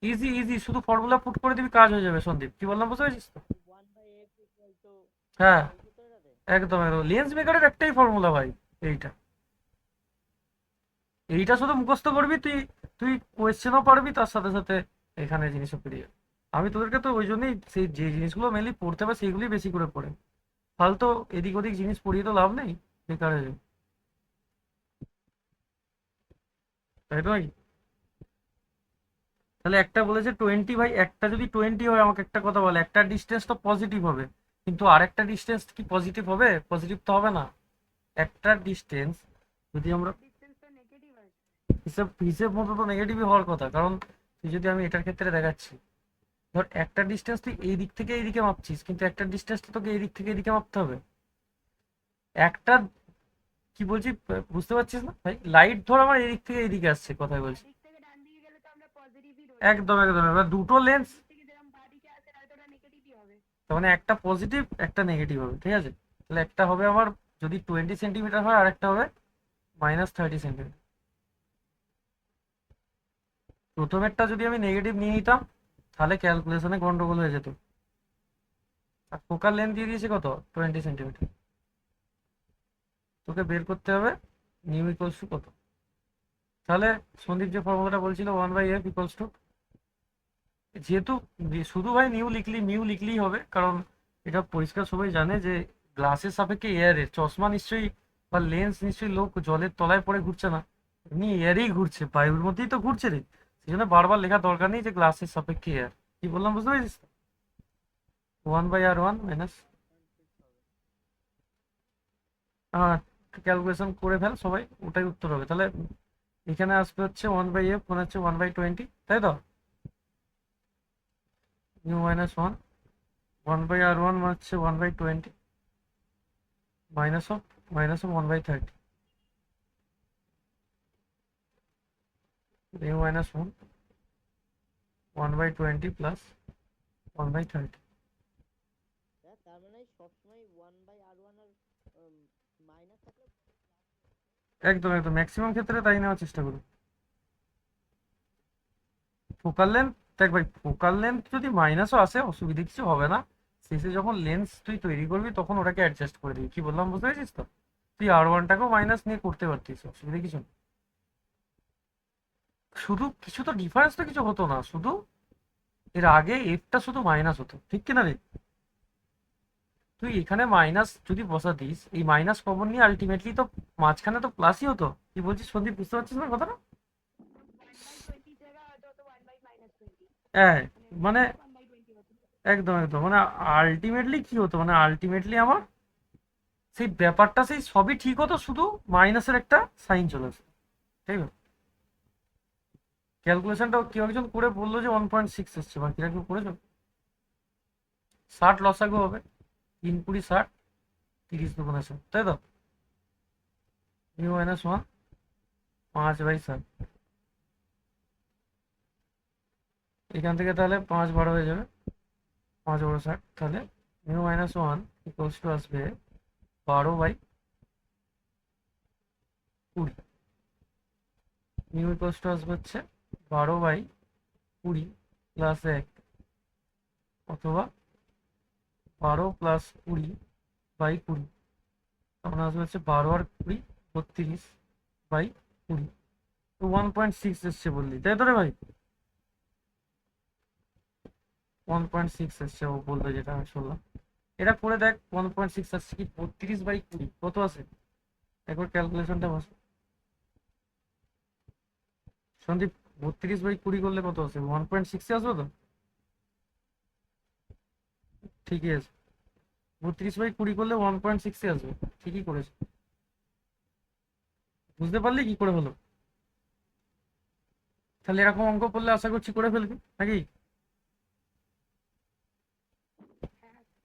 S1: ইজি ইজি, শুধু ফর্মুলা পুট করে দিবি, কাজ হয়ে যাবে। সন্দীপ কি বললাম, বুঝতে পেরেছিস তো? হ্যাঁ একদম লেন্স মেকারের একটাই ফর্মুলা ভাই, এইটা। এইটা শুধু মুখস্থ করবি তুই, তুই কোয়েশ্চেনও পারবি, তার সাথে সাথে এখানে জিনিসও পেরিয়ে যাবে। আমি তোদেরকে তো ওই জন্যই সেই যে জিনিসগুলো মেনলি পড়তে হবে সেইগুলোই বেশি করে পড়ে, ফালতু এদিক ওদিক জিনিস পড়িয়ে তো লাভ নেই, বেকার হয়ে যাবে, তাই তো নাকি? তাহলে একটা বলেছে 20 ভাই, একটা যদি 20 হয় আমাকে একটা কথা বলে, একটা ডিস্টেন্স তো পজিটিভ হবে, কিন্তু আরেকটা ডিস্টেন্স কি পজিটিভ হবে? পজিটিভ তো হবে না। একটা ডিস্টেন্স যদি আমরা
S2: ডিসটেন্স তো নেগেটিভ আছে।
S1: হিসেব হিসেব মতো তো নেগেটিভই হওয়ার কথা, কারণ তুই যদি আমি এটার ক্ষেত্রে দেখাচ্ছি, ধর একটা ডিস্টেন্স তুই এই দিক থেকে এইদিকে মাপছিস, কিন্তু একটা ডিস্টেন্স তোকে এই দিক থেকে এইদিকে মাপতে হবে। একটা কি বলছি বুঝতে পারছিস না ভাই? লাইট ধর আমার এই দিক থেকে এইদিকে আসছে, কথাই বলছি।
S2: দিক থেকে ডান দিকে গেলে তো আমরা পজিটিভই ধরি।
S1: একদম এবার দুটো লেন্স,
S2: দিক থেকে যেরকম বাঁ দিকে আসে হয়তো ওটা নেগেটিভই হবে।
S1: তার মানে একটা পজিটিভ একটা নেগেটিভ হবে, ঠিক আছে? তাহলে একটা হবে আমার যদি 20 সেন্টিমিটার হয়, আর একটা হবে -30 সেন্টিমিটার। প্রথমেরটা যদি আমি নেগেটিভ নিয়ে নিতাম তাহলে ক্যালকুলেশনে গন্ডগোল হয়ে যেত। আর ফোকাল লেন্থ দিয়ে দিয়েছে কত, 20 সেন্টিমিটার। তোকে বের করতে হবে নিউ ইকুয়ালস টু কত। তাহলে সন্দীপ যে ফর্মুলাটা বলছিল 1/f ইকুয়ালস টু, যেহেতু শুধু ভাই মিউ লিখলেই হবে, কারণ এটা পরিষ্কার সবাই জানে যে গ্লাসের সাপেক্ষে এয়ারের, চশমা নিশ্চয়ই বা লেন্স নিশ্চয়ই লোক জলের তলায় পড়ে ঘুরছে না, এমনি এয়ারেই ঘুরছে, বায়ুর মধ্যেই তো ঘুরছে রে। সেই জন্য বারবার লেখার দরকার নেই যে গ্লাসের সাপেক্ষে এয়ার। কি বললাম বুঝতে পেরেছিস? 1/r1 মাইনাস, হ্যাঁ ক্যালকুলেশন করে ফেল সবাই, ওটাই উত্তর হবে। তাহলে এখানে আসবে হচ্ছে 1/f মানে হচ্ছে 1/20, তাই তো? মিউ মাইনাস 1/r1 মানে হচ্ছে 1/20 minus of 1/30, mu minus 1/20 plus 1/30।
S6: তার মানে সবসময় 1/r1 আর মাইনাস থাকলে
S1: একদম ম্যাক্সিমাম ক্ষেত্রে তাই নেওয়ার চেষ্টা করুন। ফোকাল লেন্থ, দেখ ভাই ফোকাল লেন্থ যদি মাইনাসও আসে অসুবিধা কিছু হবে না, শেষে যখন লেন্স তুই তৈরি করবি তখন ওটাকে অ্যাডজাস্ট করে দিবি। কি বললাম বুঝতে পেরেছিস তো? তুই R1টাকেও মাইনাস নিয়ে করতে পারতিস, অসুবিধা কিছু না। শুধু কিছু তো ডিফারেন্স তো কিছু হতো না, শুধু এর আগে এফটা শুধু মাইনাস হতো, ঠিক কিনা রে? তুই এখানে মাইনাস যদি বসা দিস, এই মাইনাস কমন নিয়ে আলটিমেটলি তো মাঝখানে তো প্লাসই হতো। কি বলছিস সন্দীপ, বুঝতে পারছিস না কথাটা?
S2: 1/20 জায়গা হয়তো 1/-20,
S1: হ্যাঁ মানে
S2: 1/20 হতো।
S1: একদম মানে আলটিমেটলি কি হতো, মানে আলটিমেটলি আমার সেই ব্যাপারটা সেই সবই ঠিক হতো, শুধু মাইনাসের একটা সাইন চলে আসতো, তাই না? ক্যালকুলেশনটা কেউ একজন করে বললো যে 1.6 এসছে, বাকিরা কেউ করেছো? 60 লসাগু হবে, 3 20 60, 30 দুগুণে 60, তাই তো? মিউ মাইনাস 1 5/7, এখান থেকে তাহলে 5 12 হয়ে যাবে, 5 বড় 60, তাহলে মিউ মাইনাস 1 ইকুয়ালস টু আসবে 12/20, মিউ ইকুয়ালস টু আসবে হচ্ছে 12/20 প্লাস 1, অথবা 12 প্লাস 20/20, তখন আসবে হচ্ছে 12 আর 20 32/20, তো 1.6 এসছে বললি, তাই তো রে ভাই? 1.6 এসছে ও বললো, যেটা আমি শুনলাম। এটা করে দেখ 1.6 আসছে কি, 32/20 কত আছে একবার ক্যালকুলেশনটা বস সন্দীপ। 32/20 করলে কত আছে? 1.6 আসবে তো? ঠিকই আছে, 32/20 করলে 1.6 আসবে, ঠিকই করেছে। বুঝতে পারলি কি করে হলো? তাহলে এরকম অঙ্ক করলে আশা করছি করে ফেলবি নাকি?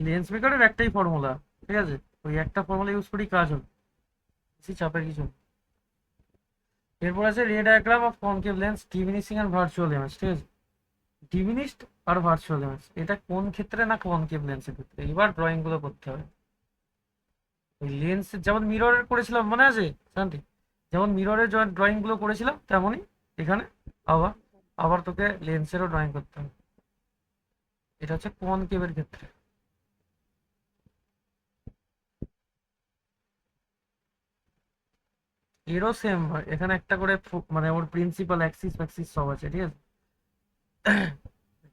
S1: লেন্স মেকারের একটাই ফর্মুলা, ঠিক আছে, ওই একটা ফর্মুলা ইউজ করেই কাজ হবে, বেশি চাপের কিছু না। এরপর আছে ray diagram of concave lens, diminishing and virtual image, ঠিক আছে। ডিমিনিশড আর ভার্চুয়াল ইমেজ, এটা কোন ক্ষেত্রে না কনকেভ লেন্সের ক্ষেত্রে, এবার ড্রয়িং গুলো করতে হবে। ওই লেন্স যেমন মিররের করেছিলাম মনে আছে শান্তি, যেমন মিররের ড্রয়িং গুলো করেছিলাম তেমনই এখানে আবার আবার তোকে লেন্সেরও ড্রয়িং করতে হবে। এটা হচ্ছে কনকেভের ক্ষেত্রে। এরও সেম, এখানে একটা করে মানে ওর প্রিন্সিপাল অ্যাক্সিস ফ্যাক্সিস সব আছে, ঠিক আছে।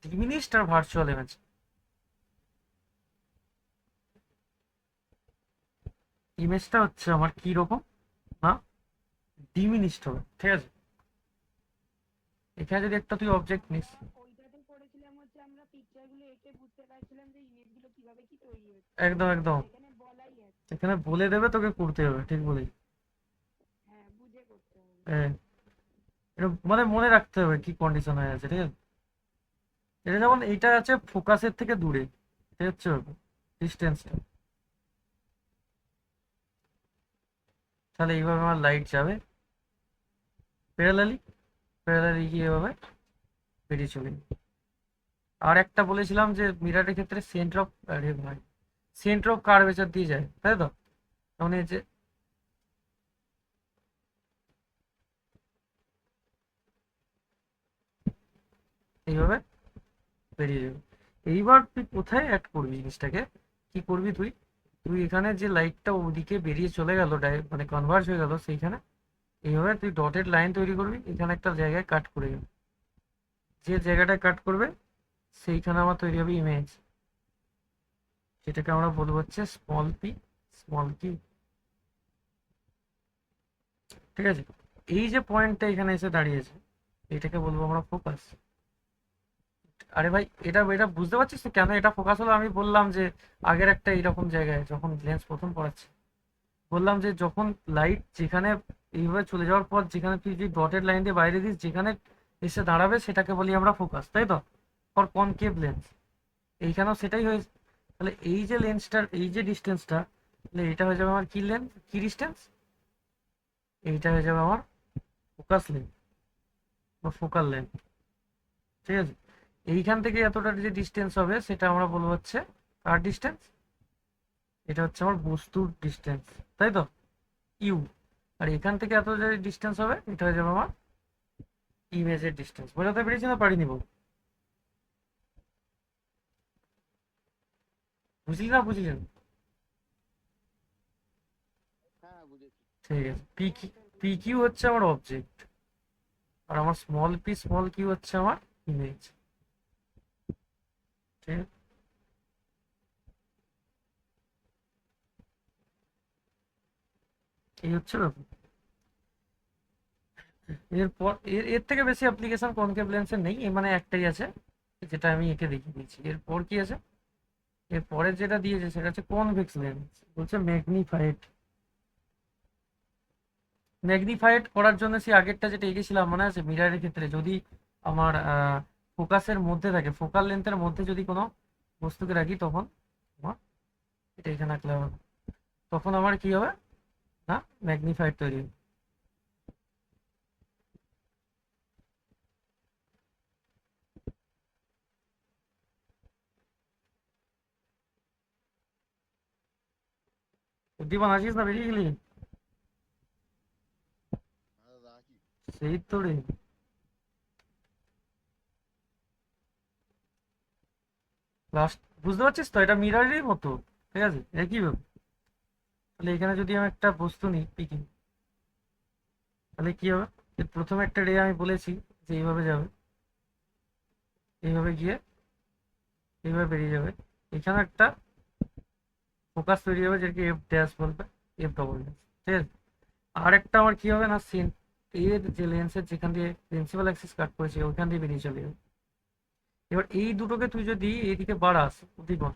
S1: ডিমিনিশড আর ভার্চুয়াল ইমেজ, ইমেজটা হচ্ছে আমার কি রকম না, ডিমিনিশড হবে, ঠিক আছে। এখানে যদি একটা তুই অবজেক্ট নিস,
S2: ওইটাতে পড়েছিলাম হচ্ছে আমরা পিকচার গুলো এঁকে বুঝতে পারছিলাম যে ইমেজ গুলো কিভাবে কি তৈরি হচ্ছে,
S1: একদম একদম,
S2: এখানে বলাই আছে।
S1: এখানে বলে দেবে তোকে করতে হবে, ঠিক বলি।
S2: হ্যাঁ, বুঝে করতে হবে।
S1: এটা মানে মনে রাখতে হবে কি কন্ডিশন হয়ে আছে, ঠিক আছে। এটা যেমন এইটা আছে ফোকাসের থেকে দূরে, ঠিক হচ্ছে ডিস্টেন্সটা, তাহলে এইভাবে আমার লাইট যাবে প্যারালালি, প্যারালালি গিয়ে এভাবে বেরিয়ে চলে যাবে। আর একটা বলেছিলাম যে মিরারের ক্ষেত্রে সেন্টার অফ, আরে ভাই, সেন্টার অফ কার্ভেচার দিয়ে যায়, তাই তো? মানে যে এইভাবে বেরিয়ে যাবে। এইবার তুই কোথায় অ্যাড করবি জিনিসটাকে, কি করবি তুই, তুই এখানে যে লাইটটা ওদিকে বেরিয়ে চলে গেল, মানে কনভার্জ হয়ে গেল সেইখানে এইভাবে তুই ডটেড লাইন তৈরি করবি, এখানে একটা জায়গায় কাট করে যাবে, যে জায়গাটায় কাট করবে সেইখানে আমার তৈরি হবে ইমেজ, যেটাকে আমরা বলবো হচ্ছে স্মল পি স্মল কিউ, ঠিক আছে। এই যে পয়েন্টটা এখানে এসে দাঁড়িয়েছে এটাকে বলবো আমরা ফোকাস। আরে ভাই, এটা এটা বুঝতে পারছিস তো কেন এটা ফোকাস হলো? আমি বললাম যে আগের একটা এইরকম জায়গায় যখন লেন্স প্রথম পড়াচ্ছি বললাম যে যখন লাইট যেখানে এইভাবে চলে যাওয়ার পর যেখানে তুই যদি ডটেড লাইন দিয়ে বাইরে দিস যেখানে এসে দাঁড়াবে সেটাকে বলি আমরা ফোকাস, তাই তো? ফর কনকেভ লেন্স এইখানেও সেটাই হয়েছে। তাহলে এই যে লেন্সটার এই যে ডিস্টেন্সটা, তাহলে এটা হয়ে যাবে আমার কি লেন্স, কি ডিস্টেন্স, এইটা হয়ে যাবে আমার ফোকাস লেন্থ বা ফোকাল লেন্থ, ঠিক আছে। এইখান থেকে এতটা যে ডিস্টেন্স হবে সেটা আমরা বলবো হচ্ছে কার ডিস্টেন্স, এটা হচ্ছে আমার বস্তুর ডিস্টেন্স, তাই তো, ইউ। আর এখান থেকে এত যে ডিস্টেন্স হবে এটা হয়ে যাবে আমার ইমেজের ডিস্টেন্স। বোঝাতে পেরেছি না পারিনি বল? বুঝলি না বুঝলি না?
S5: হ্যাঁ বুঝেছি।
S1: ঠিক আছে, পি কিউ হচ্ছে আমার অবজেক্ট, আর আমার স্মল কিউ হচ্ছে আমার ইমেজ, ঠিক আছে। এই হচ্ছে ব্যাপার। এরপর এর থেকে বেশি অ্যাপ্লিকেশন কনকেভ লেন্সের নেই, এর মানে একটাই আছে যেটা আমি একে দেখিয়ে দিয়েছি। এরপর কি আছে, এরপরে যেটা দিয়েছে সেটা হচ্ছে কনভেক্স লেন্স, বলছে ম্যাগনিফাইড, ম্যাগনিফাইড করার জন্য সেই আগেরটা যেটা এঁকেছিলাম মনে আছে মিরারের ক্ষেত্রে, যদি আমার ফোকাসের মধ্যে থাকে, ফোকাল লেন্থের মধ্যে যদি কোনো বস্তুকে রাখি, তখন আমার এটা এখানে আঁকলে হবে, তখন আমার কি হবে না ম্যাগনিফাইড তৈরি হবে। উদ্দীপন আসিস না, বেরিয়ে গেলি?
S4: রাখি।
S1: সেই তো রে। লাস্ট বুঝতে পারছিস তো, এটা মিররেরই মতো, ঠিক আছে, একই ব্যাপার। তাহলে এখানে যদি আমি একটা বস্তু নিই পিকিং, তাহলে কি হবে, এর প্রথমে একটা রে আমি বলেছি যে এইভাবে যাবে, এইভাবে গিয়ে এইভাবে বেরিয়ে যাবে, এখানে একটা ফোকাস তৈরি হবে যেটাকে এফ ড্যাশ বলবে, এফ ডবল ড্যাশ, ঠিক আছে। আর একটা আমার কি হবে না, এর যে লেন্সের যেখান দিয়ে প্রিন্সিপাল অ্যাক্সিস কাট করেছে ওইখান দিয়ে বেরিয়ে চলে যাবে। এবার এই দুটোকে তুই যদি এইদিকে বাড়াস উদ্দীপন,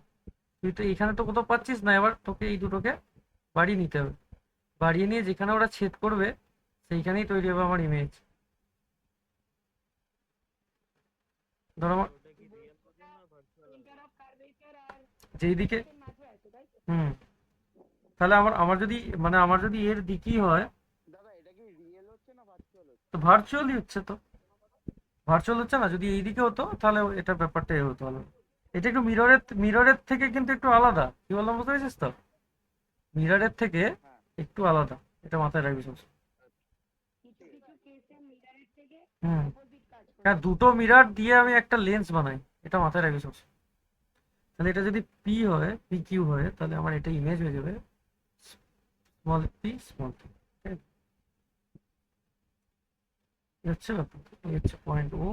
S1: তুই তো এখানে তো কোথাও পাচ্ছিস না, এবার তোকে এই দুটোকে বাড়িয়ে নিতে হবে, বাড়িয়ে নিয়ে যেখানে ওরা ছেদ করবে সেইখানেই তৈরি হবে আমার ইমেজ। ধর আমার
S2: সেন্টার অফ কার্ভেচার আর
S1: যেই দিকে,
S2: এর মাঝে আছে, তাই তো?
S1: হুম, তাহলে আমার আমার যদি মানে আমার যদি এর দিকই হয়,
S5: দাদা এটা কি রিয়েল হচ্ছে না ভার্চুয়াল হচ্ছে?
S1: তো ভার্চুয়ালি হচ্ছে, তো ভার্চুয়াল হচ্ছে না, যদি এইদিকে হতো তাহলে এটা ব্যাপারটা এ হতো আলাদা। এটা একটু মিররের থেকে কিন্তু একটু আলাদা, কি বললাম বুঝতে পেরেছিস তো, মিররের থেকে
S5: হ্যাঁ।
S1: একটু আলাদা, এটা মাথায় রাখবি সবসময়।
S2: কিছু কিছু কেসে মিরারের থেকে
S1: হুম,
S2: অপোজিট কাজ করে।
S1: হ্যাঁ, দুটো মিরর দিয়ে আমি একটা লেন্স বানাই, এটা মাথায় রাখবি সবসময়। তাহলে এটা যদি পি হয়, পি কিউ হয়, তাহলে আমার এটা ইমেজ হয়ে যাবে স্মল পি স্মল পি, হচ্ছে ব্যাপার, এই হচ্ছে পয়েন্ট ও।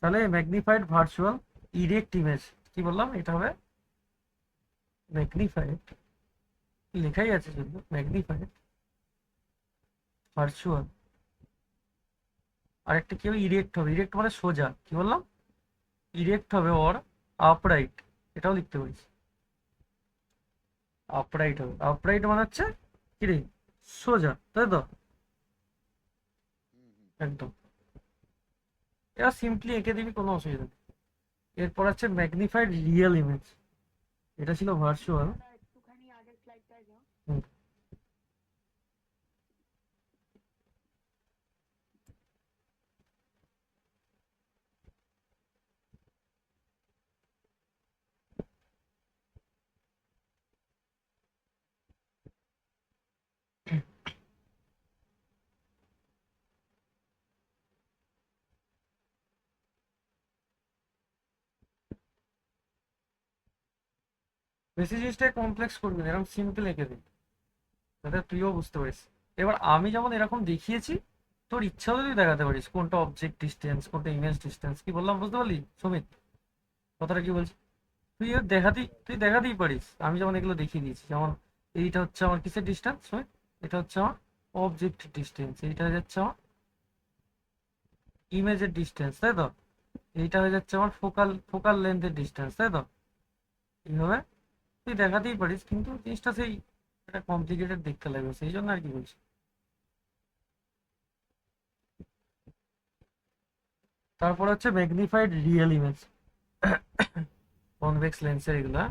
S1: তাহলে ম্যাগনিফাইড ভার্চুয়াল ইরেক্ট ইমেজ, কি বললাম, এটা হবে ম্যাগনিফাইড, লেখাই আছে যদি ম্যাগনিফাইড ভার্চুয়াল, আর একটা কি হবে, ইরেক্ট হবে, ইরেক্ট মানে সোজা, কি বললাম, ইরেক্ট হবে ওর আপরাইট, এটাও লিখতে পারিস, আপরাইট হবে, আপরাইট মানে হচ্ছে কি রে, সোজা, তাই তো,
S4: হুম হুম।
S1: একদম। এবার সিম্পলি এঁকে দিবি, কোনো অসুবিধা নেই। এরপর আছে ম্যাগনিফাইড রিয়েল ইমেজ, এটা ছিল ভার্চুয়াল।
S2: দাদা একটুখানি আগের স্লাইডটায় যাও।
S1: বেশি জিনিসটা কমপ্লেক্স করবি না, এরকম সিম্পল এঁকে দিবি যাতে তুইও বুঝতে পারিস। এবার আমি যেমন এরকম দেখিয়েছি, তোর ইচ্ছা হলে তুই দেখাতে পারিস কোনটা অবজেক্ট ডিস্টেন্স, কোনটা ইমেজ ডিস্টেন্স, কি বললাম বুঝতে পারলি সুমিত, কথাটা কি বলছি, তুই দেখাতেই পারিস, আমি যেমন এগুলো দেখিয়ে দিয়েছি, যেমন এইটা হচ্ছে আমার কিসের ডিস্টেন্স, সুমিত, এটা হচ্ছে আমার অবজেক্ট ডিস্টেন্স, এইটা হয়ে যাচ্ছে আমার ইমেজের ডিস্টেন্স, তাই তো, এইটা হয়ে যাচ্ছে আমার ফোকাল লেন্থের ডিস্টেন্স, তাই তো, এইভাবে তুই দেখাতেই পারিস, কিন্তু জিনিসটা সেই একটা কমপ্লিকেটেড দেখতে লাগবে, সেই জন্য আর কি বলছি। তারপর হচ্ছে ম্যাগনিফাইড রিয়েল ইমেজ, কনভেক্স লেন্সের এগুলা।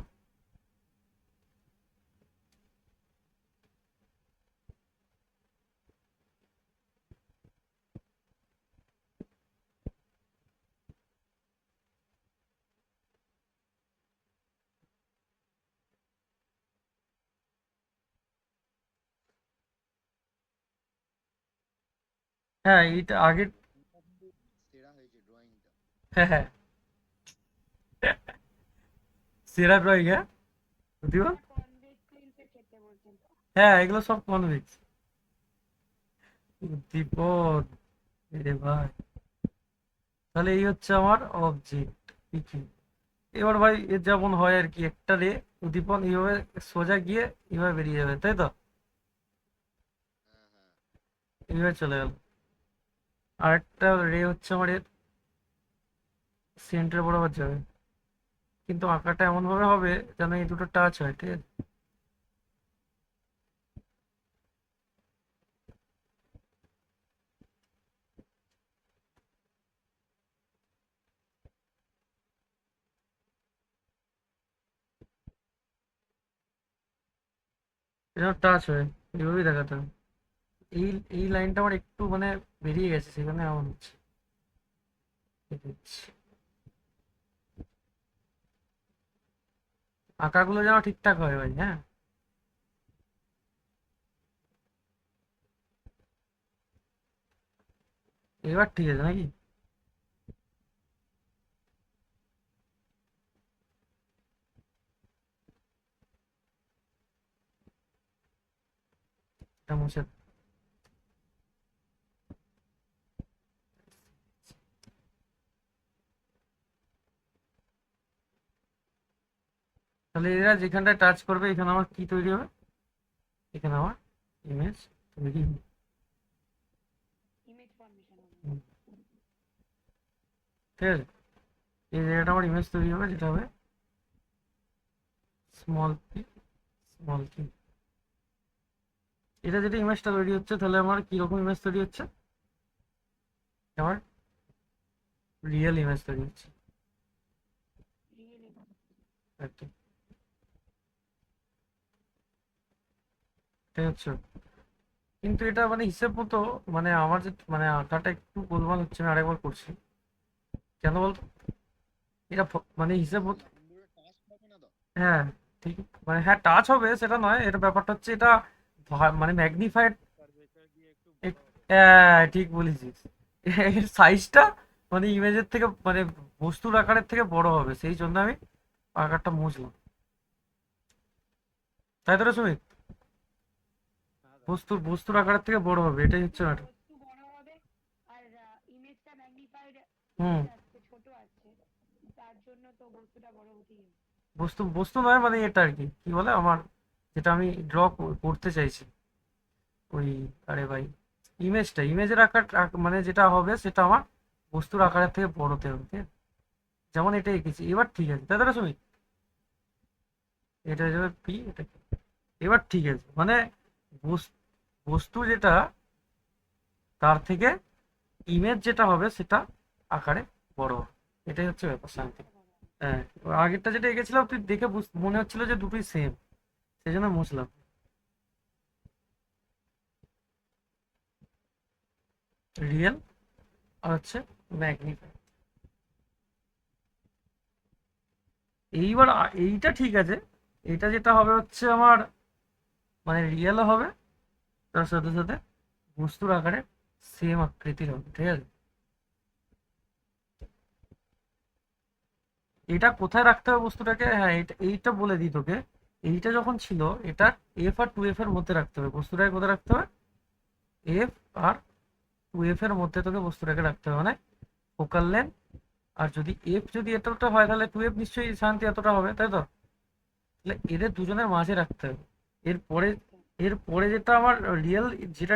S1: হ্যাঁ, এইটা আগের,
S4: সেরা হয়েছে ড্রয়িংটা।
S1: হ্যাঁ হ্যাঁ, সেরা ড্রয়িং, হ্যাঁ বুঝিও,
S2: কনভেক্স লেন্সের ক্ষেত্রে বলছেন তো?
S1: হ্যাঁ এগুলো সব কনভেক্স। উদ্দীপন, রে ভাই, তাহলে এই হচ্ছে আমার অবজেক্ট পিকিং। এবার ভাই এর যেমন হয় আর কি, একটা রে উদ্দীপন এইভাবে সোজা গিয়ে এইভাবে বেরিয়ে যাবে, তাই তো,
S4: হ্যাঁ হ্যাঁ।
S1: এইভাবে চলে গেল। আর একটা রে হচ্ছে আমার এর সেন্টার বরাবর যাবে, কিন্তু আঁকাটা এমন ভাবে হবে যেন এই দুটো টাচ হয়, ঠিক আছে। এটা টাচ হয়, এইভাবেই দেখাতে হবে। এই এই লাইনটা আমার একটু মানে বেরিয়ে গেছে, সেখানে এমন হচ্ছে। দেখাচ্ছি। আঁকাগুলো যেন ঠিকঠাক হয় ভাই, হ্যাঁ। এবার ঠিক আছে নাকি? এটা মুছে তাহলে এরা যেখানটায় টাচ করবে এখানে আমার কি তৈরি হবে? এখানে আমার ইমেজ তৈরি হবে।
S2: ইমেজ ফর্মেশন হবে।
S1: হুম, ঠিক আছে। এই জায়গাটা আমার ইমেজ তৈরি হবে, যেটা হবে স্মল পি স্মল কি। এটা যেটা ইমেজটা তৈরি হচ্ছে, তাহলে আমার কিরকম ইমেজ তৈরি হচ্ছে? আমার রিয়েল ইমেজ তৈরি হচ্ছে
S2: রিয়েল ইমেজ।
S1: একদম, ঠিক আছে। কিন্তু এটা মানে হিসেব মতো, মানে আমার যে মানে আঁকাটা একটু গোলমাল হচ্ছে, আমি আরেকবার করছি। কেন বলতো? এটা মানে হিসেব মতো,
S4: লাইনগুলো টাচ হবে না তো?
S1: হ্যাঁ ঠিক, মানে হ্যাঁ টাচ হবে সেটা নয়, এটা ব্যাপারটা হচ্ছে এটা মানে ম্যাগনিফাইড।
S3: কার্ভেচার দিয়ে একটু বড় হবে।
S1: হ্যাঁ ঠিক বলেছিস। এর সাইজটা মানে ইমেজের থেকে মানে বস্তুর আকারের থেকে বড় হবে, সেই জন্য আমি আকারটা মুছলাম, তাই তো রে সুমিত?
S3: হ্যাঁ দাদা।
S1: বস্তুর আকারের থেকে বড় হবে, এটাই হচ্ছে ম্যাটার।
S2: বস্তু বড় হবে আর ইমেজটা ম্যাগনিফাইড
S1: হুম।
S2: ইমেজ আসছে, ছোট আসছে, তার জন্য তো বস্তুটা বড় হতেই হবে।
S1: বস্তু বস্তু নয়, মানে এটা আর কি, কি বলে আমার, যেটা আমি ড্র করতে চাইছি ওই, আরে ভাই, ইমেজের আকার মানে যেটা হবে সেটা আমার বস্তুর আকারের থেকে বড়তে হবে, ঠিক আছে? যেমন এটা এঁকেছি, এবার ঠিক আছে, তাই তো সুমিত? এটা হয়ে যাবে পি, এটা কি? এবার ঠিক আছে, মানে বস্তু যেটা, তার থেকে ইমেজ যেটা হবে সেটা আকারে বড় হবে, এটাই হচ্ছে ব্যাপার, শান্তি।
S2: বড় হবে।
S1: হ্যাঁ, আগেরটা যেটা এঁকেছিলাম তুই দেখে মনে হচ্ছিল যে দুটোই সেম, সেই জন্য মুছলাম। রিয়েল আর হচ্ছে ম্যাগনিফাই। এইবার এইটা ঠিক আছে। এটা যেটা হবে হচ্ছে আমার মানে রিয়েলও হবে, তার সাথে সাথে বস্তুর আকারে সেম আকৃতির হবে, ঠিক আছে? এটা কোথায় রাখতে হবে বস্তুটাকে, হ্যাঁ এইটা বলে দিই তোকে। এইটা যখন ছিল, এটা এফ আর টু এফ এর মধ্যে রাখতে হবে বস্তুটাকে, কোথায় রাখতে হবে? এফ আর টু এফ এর মধ্যে তোকে বস্তুটাকে রাখতে হবে, মানে ফোকাল লেন্থ। আর যদি এফ যদি এতটা হয়, তাহলে টু এফ নিশ্চয়ই শান্তি এতটা হবে, তাই তো? তাহলে এদের দুজনের মাঝে রাখতে হবে। এরপরে
S2: আচ্ছা।
S1: এরপরে যেটা আমার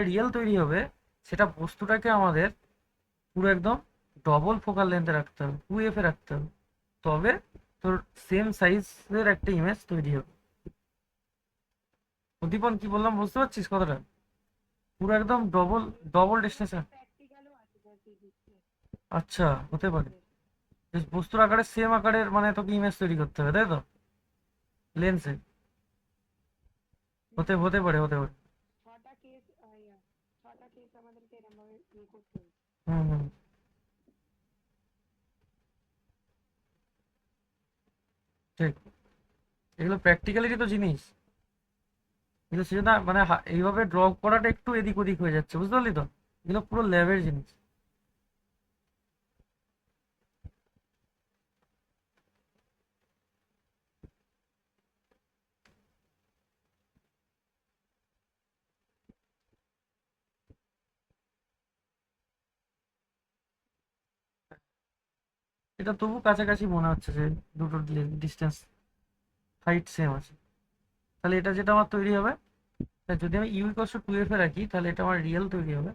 S1: রিয়েল তৈরি হবে, সেটা বস্তুটাকে আমাদের পুরো একদম ডবল ফোকাল লেন্থে রাখতে হবে, টু এফ এ রাখতে হবে, তবে তোর সেম সাইজের একটা ইমেজ তৈরি হবে। উদ্দীপন কি বললাম বুঝতে পারছিস কথাটা? পুরো একদম ডবল ডবল ডেস্টিনেশন।
S2: প্র্যাকটিক্যালও আছে তোর ফিজিক্সে।
S1: আচ্ছা, হতে পারে। বেশ, বস্তুর আকারে সেম আকারের মানে তোকে ইমেজ তৈরি করতে হবে, তাই তো? লেন্সে হতে পারে।
S2: ছটা কেস ছটা কেস আমাদেরকে এরকম ভাবে ইয়ে করতে হবে।
S1: হুম হুম, ঠিক। এগুলো প্র্যাকটিক্যালিটি তো জিনিস, কিন্তু সেটা মানে এইভাবে ড্র করাটা একটু এদিক ওদিক হয়ে যাচ্ছে, বুঝতে পারলি তো? এগুলো পুরো ল্যাবের জিনিস। এটা তবু কাছাকাছি মনে হচ্ছে যে দুটোর ডিস্টেন্স, হাইট সেম আছে। তাহলে এটা যেটা আমার তৈরি হবে, তা যদি আমি U equals to F A রাখি, তাহলে এটা আমার রিয়েল তৈরি হবে,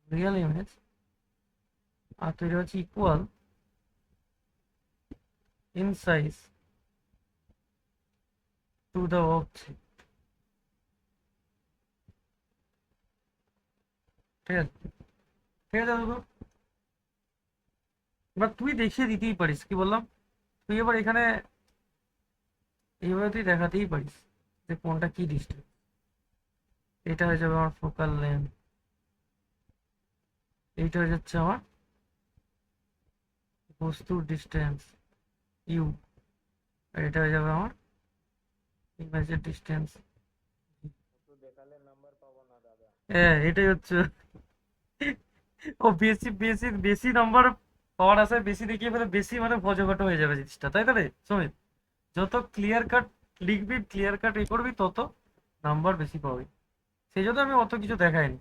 S1: রিয়েল ইমেজ। আর তৈরি হচ্ছে equal in size to the object, ঠিক আছে? ঠিক আছে দাদু, এবার তুই দেখিয়ে দিতেই পারিস, কি বললাম? তুই এবার এখানে এইভাবে তুই দেখাতেই পারিস। যে কোনটা কি ডিস্টেন্স। এটা হয়ে যাবে আমার ফোকাল লেন্থ, এইটা হয়ে যাচ্ছে আমার বস্তুর ডিস্টেন্স ইউ, আর এটা হয়ে যাবে আমার ইমেজের ডিস্টেন্স। হ্যাঁ এটাই হচ্ছে। ও বেশি বেশি বেশি নাম্বার পাওয়ার আশায় বেশি দেখিয়ে ফেলে, বেশি মানে ভজঘট হয়ে যাবে জিনিসটা, তাই তো রে সুমিত? যত ক্লিয়ার কাট লিখবি, ক্লিয়ার কাট এ করবি, তত নাম্বার বেশি পাবি। সেই জন্য আমি অত কিছু দেখাইনি।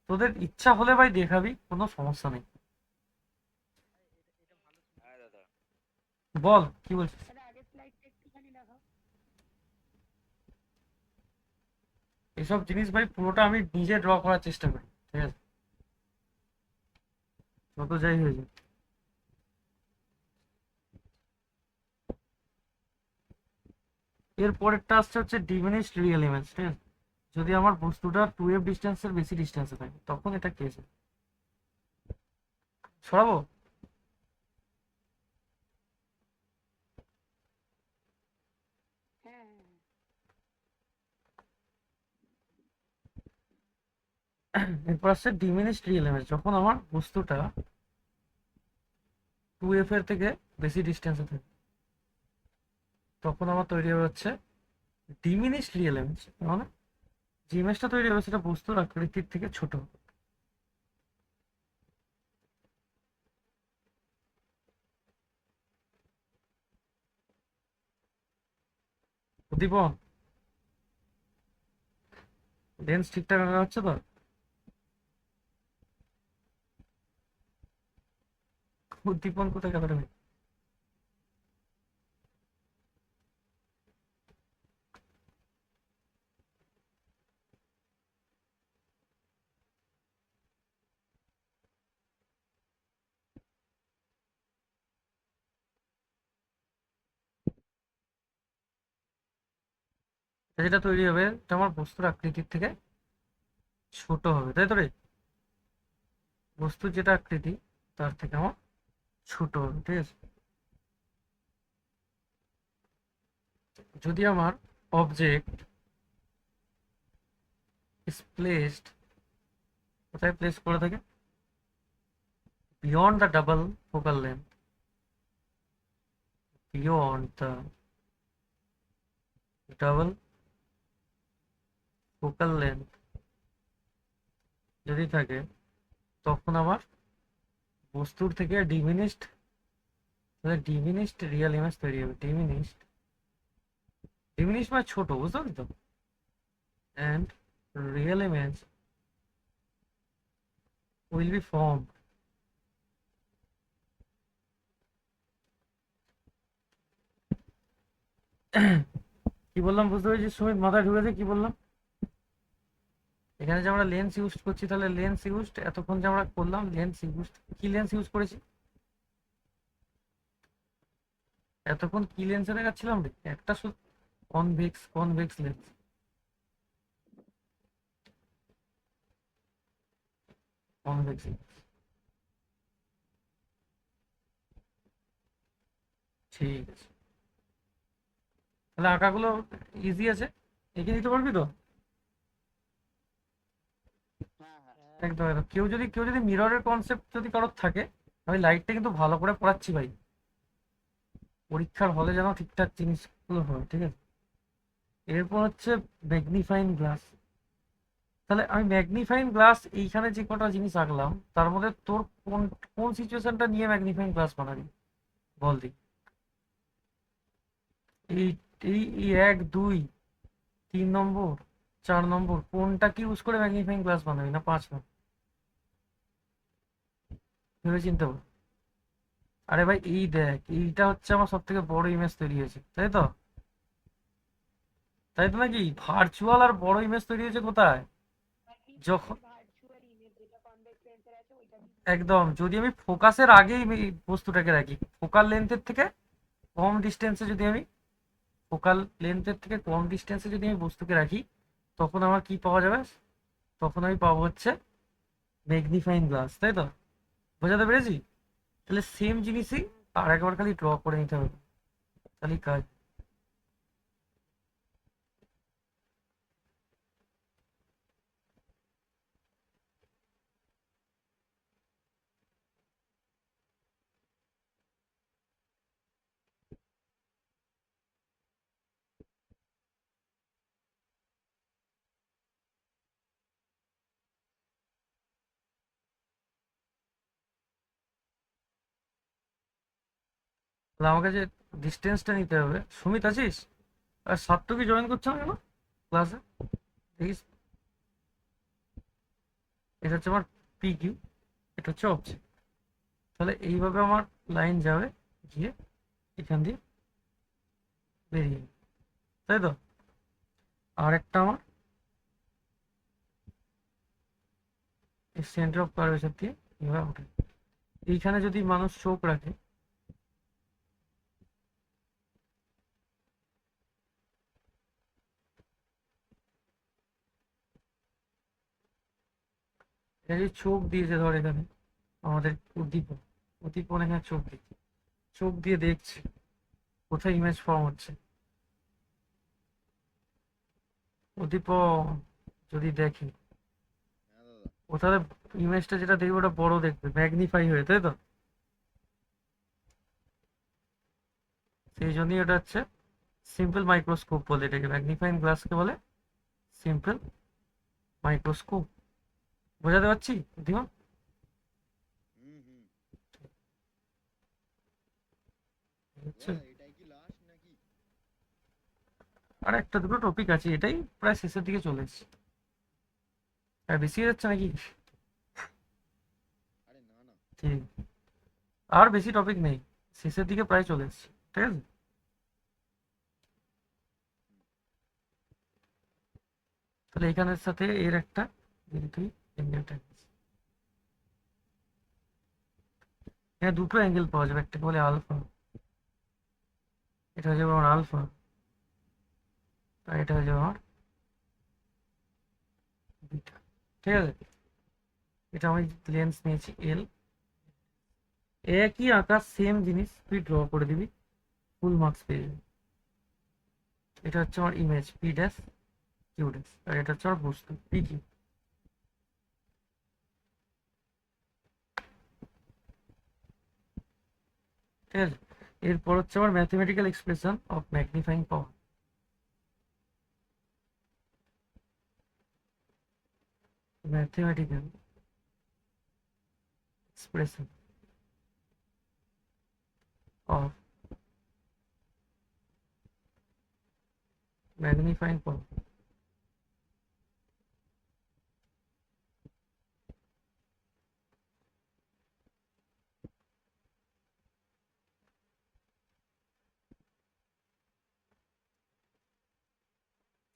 S1: তোদের ইচ্ছা হলে ভাই দেখাবি, কোনো সমস্যা নেই। বল কি বলছিস?
S2: তাহলে আগের স্লাইডটা একটুখানি দেখাও।
S1: এসব জিনিস ভাই পুরোটা আমি নিজে ড্র করার চেষ্টা করি, ঠিক আছে, যত যাই হয়ে যায়। এর পরেরটা আসছে হচ্ছে ডিমিনিশড রিয়েল ইমেজ, ঠিক আছে। যদি আমার বস্তুটা 2f ডিস্টেন্সের বেশি ডিস্টেন্সে থাকে তখন এটা কেস সরাবো।
S2: হ্যাঁ
S1: এরপর আসছে ডিমিনিশড রিয়েল ইমেজ, যখন আমার বস্তুটা 2f এর থেকে বেশি ডিস্টেন্সে থাকে তখন আমার তৈরি হবে হচ্ছে ডিমিনিশড রিয়েল ইমেজ, মানে যে ইমেজটা তৈরি হবে সেটা বস্তুর আকৃতির থেকে ছোট। উদ্দীপন, লেন্স ঠিকঠাক আঁকা হচ্ছে তো? উদ্দীপন কোথায় গেল রে ভাই? যেটা তৈরি হবে এটা আমার বস্তুর আকৃতির থেকে ছোট হবে, তাই তো রে? বস্তুর যেটা আকৃতি তার থেকে আমার ছোট হবে, ঠিক আছে। যদি আমার অবজেক্ট ইজ প্লেসড, কোথায় প্লেস করে থাকে? Beyond the double focal length, beyond the double focal length যদি থাকে তখন আমার বস্তুর থেকে ডিমিনিশড রিয়েল ইমেজ তৈরি হবে। ডিমিনিশড মানে ছোট, বুঝতে পারলি তো? And real image will be form. কি বললাম বুঝতে পেরেছিস সুমিত? মাথায় ঢুকেছে কি বললাম? এখানে যে আমরা লেন্স ইউজ করছি, তাহলে লেন্স ইউজড এতক্ষণ যে আমরা করলাম, লেন্স ইউজড কি লেন্স ইউজ করেছি এতক্ষণ? কি লেন্সে দেখাচ্ছিলাম রে? একটা শুধু কনভেক্স লেন্স। কনভেক্স, ঠিক আছে। তাহলে আঁকাগুলো ইজি আছে, এঁকে দিতে পারবি তো? একদম একদম। কেউ যদি মিররের কনসেপ্ট যদি কারোর থাকে, আমি লাইটটা কিন্তু ভালো করে পড়াচ্ছি ভাই, পরীক্ষার হলে যেন ঠিকঠাক জিনিসগুলো হয়, ঠিক আছে। এরপর হচ্ছে ম্যাগনিফাইং গ্লাস। তাহলে আমি ম্যাগনিফাইং গ্লাস এইখানে যে কটা জিনিস আঁকলাম তার মধ্যে তোর কোন কোন সিচুয়েশনটা নিয়ে ম্যাগনিফাইং গ্লাস বানাবি বল দি? এই এই এই 1, 2, 3 নম্বর, 4 নম্বর কোনটা কি ইউজ করে ম্যাগনিফাইং গ্লাস বানাবি, না 5 নম্বর? ভেবে চিন্তে বল। আরে ভাই এই দেখ, এইটা হচ্ছে আমার সব থেকে বড় ইমেজ তৈরি হয়েছে, তাই তো? তাই তো নাকি? ভার্চুয়াল আর বড় ইমেজ তৈরি হয়েছে কোথায়? যখন
S2: ভার্চুয়াল ইমেজ যেটা কনভেক্স লেন্সের আছে ওইটা
S1: একদম, যদি আমি ফোকাসের আগেই এই বস্তুটাকে রাখি, ফোকাল লেন্থের থেকে কম ডিস্টেন্সে যদি আমি ফোকাল লেন্থের থেকে কম ডিস্টেন্সে যদি আমি বস্তুকে রাখি, তখন আমার কি পাওয়া যাবে? তখন আমি পাবো হচ্ছে ম্যাগনিফাইং গ্লাস, তাই তো? বোঝাতে পেরেছি? তাহলে সেম জিনিসই আর একবার খালি ড্র করে নিতে হবে, তাহলেই কাজ। তাহলে আমাকে যে ডিস্টেন্সটা নিতে হবে। সুমিত আছিস? আর সাত্তু কি জয়েন করছে না কেন ক্লাসে? দেখিস, এটা হচ্ছে আমার পি কিউ, এটা হচ্ছে অবজেক্ট। তাহলে এইভাবে আমার লাইন যাবে, গিয়ে এখান দিয়ে বেরিয়ে যাবে, তাই তো? আর একটা আমার এই সেন্টার অফ কার্ভেচার দিয়ে এভাবে ওঠে। এইখানে যদি মানুষ চোখ রাখে, এটা যদি চোখ দিয়েছে, ধর এখানে আমাদের উদ্দীপন, উদ্দীপন এখানে চোখ দিচ্ছে, চোখ দিয়ে দেখছে কোথায় ইমেজ ফর্ম হচ্ছে। উদ্দীপন যদি দেখে,
S4: হ্যাঁ দাদা।
S1: ও তাহলে ইমেজটা যেটা দেখবে ওটা বড় দেখবে, ম্যাগনিফাই হয়ে, তাই তো? সেই জন্যই ওটা হচ্ছে সিম্পল মাইক্রোস্কোপ বলে, এটাকে ম্যাগনিফাইং গ্লাসকে বলে সিম্পল মাইক্রোস্কোপ। বোঝাতে পারছি দিমা?
S4: হুম হুম।
S1: হচ্ছে।
S4: দাদা এটাই কি লাস্ট নাকি?
S1: আর একটা দুটো টপিক আছে, এটাই প্রায় শেষের দিকে চলে এসেছে। আর বেশি হয়ে যাচ্ছে নাকি?
S4: আরে না না।
S1: ঠিক, আর বেশি টপিক নেই, শেষের দিকে প্রায় চলে এসেছে, ঠিক আছে? তাহলে এখানের সাথে এর একটা তুই অ্যাঙ্গেলটা, এখানে দুটো অ্যাঙ্গেল পাওয়া যাবে, একটা বলে আলফা, এটা হয়ে যাবে আমার আলফা, আর এটা হয়ে যাবে আমার বিটা, ঠিক আছে? এটা আমি লেন্স নিয়েছি এল, একই আকার সেম জিনিস তুই ড্র করে দিবি, ফুল মার্কস পেয়ে যাবি। এটা হচ্ছে আমার image P dash Q dash, আর এটা হচ্ছে আমার বস্তু পি কিউ। ঠিক আছে, এরপর হচ্ছে আমার mathematical expression of magnifying power. Mathematical expression of magnifying power.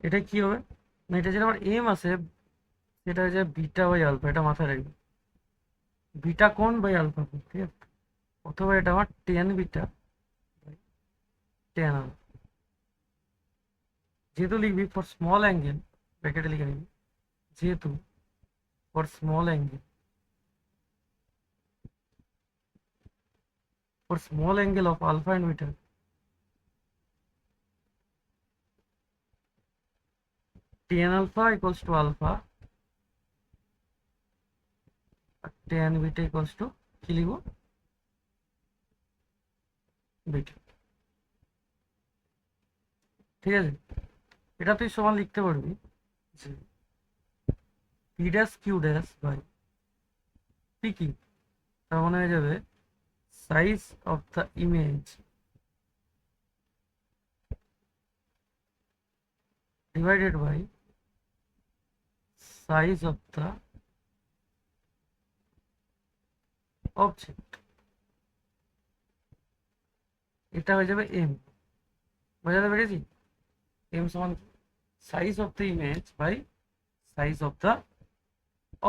S1: এটা কি হবে না, এটা যেটা আমার এম আছে সেটা হচ্ছে বিটা বাই আলফা, এটা মাথায় রাখবি, বিটা কোণ বাই আলফা কোণ, ঠিক আছে? অথবা এটা আমার টেন বিটা টেন আলফা। যেহেতু লিখবি ফর স্মল অ্যাঙ্গেল, ব্র্যাকেটে লিখে নিবি, যেহেতু for small angle, for small angle of alpha and beta, tan alpha equals to alpha, আর tan beta equals to কি লিখবো, বিটা, ঠিক আছে? এটা তুই সমান লিখতে পারবি যে P dash Q dash by P Q, তার মানে হয়ে যাবে size of the image divided by size of the object. এটা হয়ে যাবে এম। বোঝাতে পেরেছি? এম সমান size of the image by size of the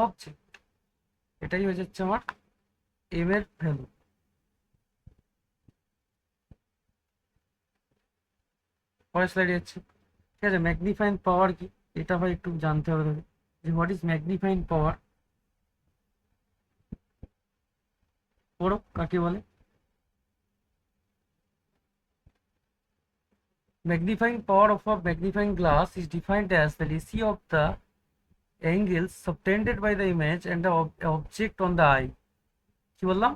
S1: object. এটাই হয়ে যাচ্ছে আমার এম এর ভ্যালু। পরের স্লাইডে যাচ্ছে, ঠিক আছে? ম্যাগনিফাইং পাওয়ার কি, এটা ভাই একটু জানতে হবে তোকে, যে হোয়াট ইজ ম্যাগনিফাইং পাওয়ার। পড়ো কাকে বলে। Magnifying power of a magnifying glass is defined as the ratio of the angles subtended by the image and the object on the eye. কি বললাম?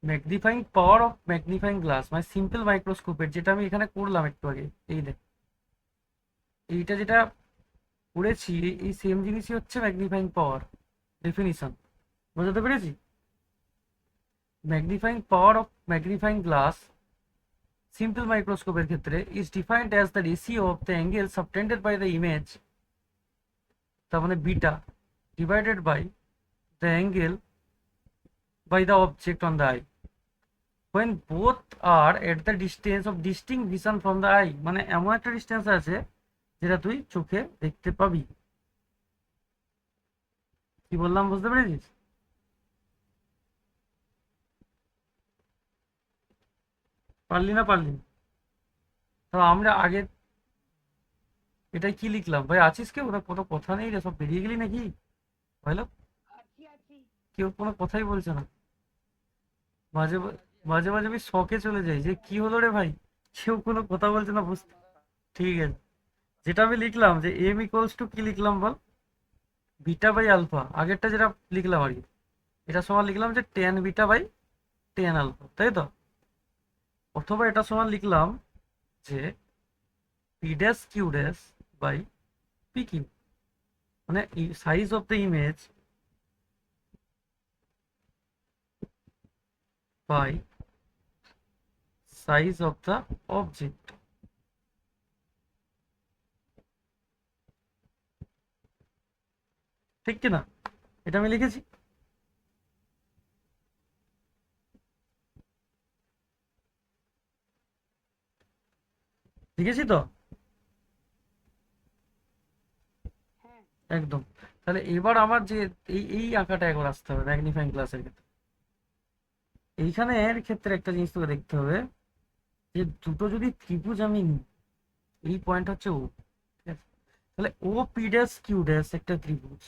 S1: Magnifying power of magnifying glass মানে simple মাইক্রোস্কোপের, যেটা আমি এখানে করলাম একটু আগে, এই দেখ, এইটা যেটা করেছি এই সেম জিনিসই হচ্ছে ম্যাগনিফাইং পাওয়ার ডেফিনিশন। বুঝতে পেরেছি? Magnifying power of magnifying glass simple মাইক্রোস্কোপের ক্ষেত্রে is defined as the ratio of the angle subtended by the image, তার মানে beta, divided by the angle by the object on the eye when both are at the distance of distinct vision from the eye, মানে এমন একটা distance আছে যেটা তুই চোখে দেখতে পাবি। কি বললাম বুঝতে পেরেছিস? পারলি না? পারলি না? তো আমরা আগে এটাই কি লিখলাম ভাই? আছিস কেউ? ওরা কোনো কথা নেই রে, সব বেরিয়ে গেলি নাকি? ভাইলো
S2: আছি আছি।
S1: কেউ কোনো কথাই বলছে না। মাঝে মাঝে মাঝে আমি শখে চলে যাই যে কি হলো রে ভাই, কেউ কোনো কথা বলছে না। বুঝতে ঠিক আছে, যেটা আমি লিখলাম যে এম ইকুয়ালস টু কি লিখলাম বল? বিটা বাই আলফা, আগেরটা যেটা লিখলাম আর কি, এটা সমান লিখলাম যে tan beta by tan alpha, তাই তো? অথবা এটা সমান লিখলাম যে P dash Q dash by P Q, মানে size of the image by size of the object. ঠিক কিনা? এটা আমি লিখেছি। লিখেছি তো
S2: হ্যাঁ
S1: একদম। তাহলে এবার আমার যে এই এই আঁকাটা একবার আসতে হবে ম্যাগনিফাইং গ্লাসের ক্ষেত্রে। এইখানে এর ক্ষেত্রে একটা জিনিস তোকে দেখতে হবে যে দুটো যদি ত্রিভুজ আমি নিই, এই পয়েন্ট হচ্ছে ও, ঠিক আছে? তাহলে O P dash Q dash একটা ত্রিভুজ,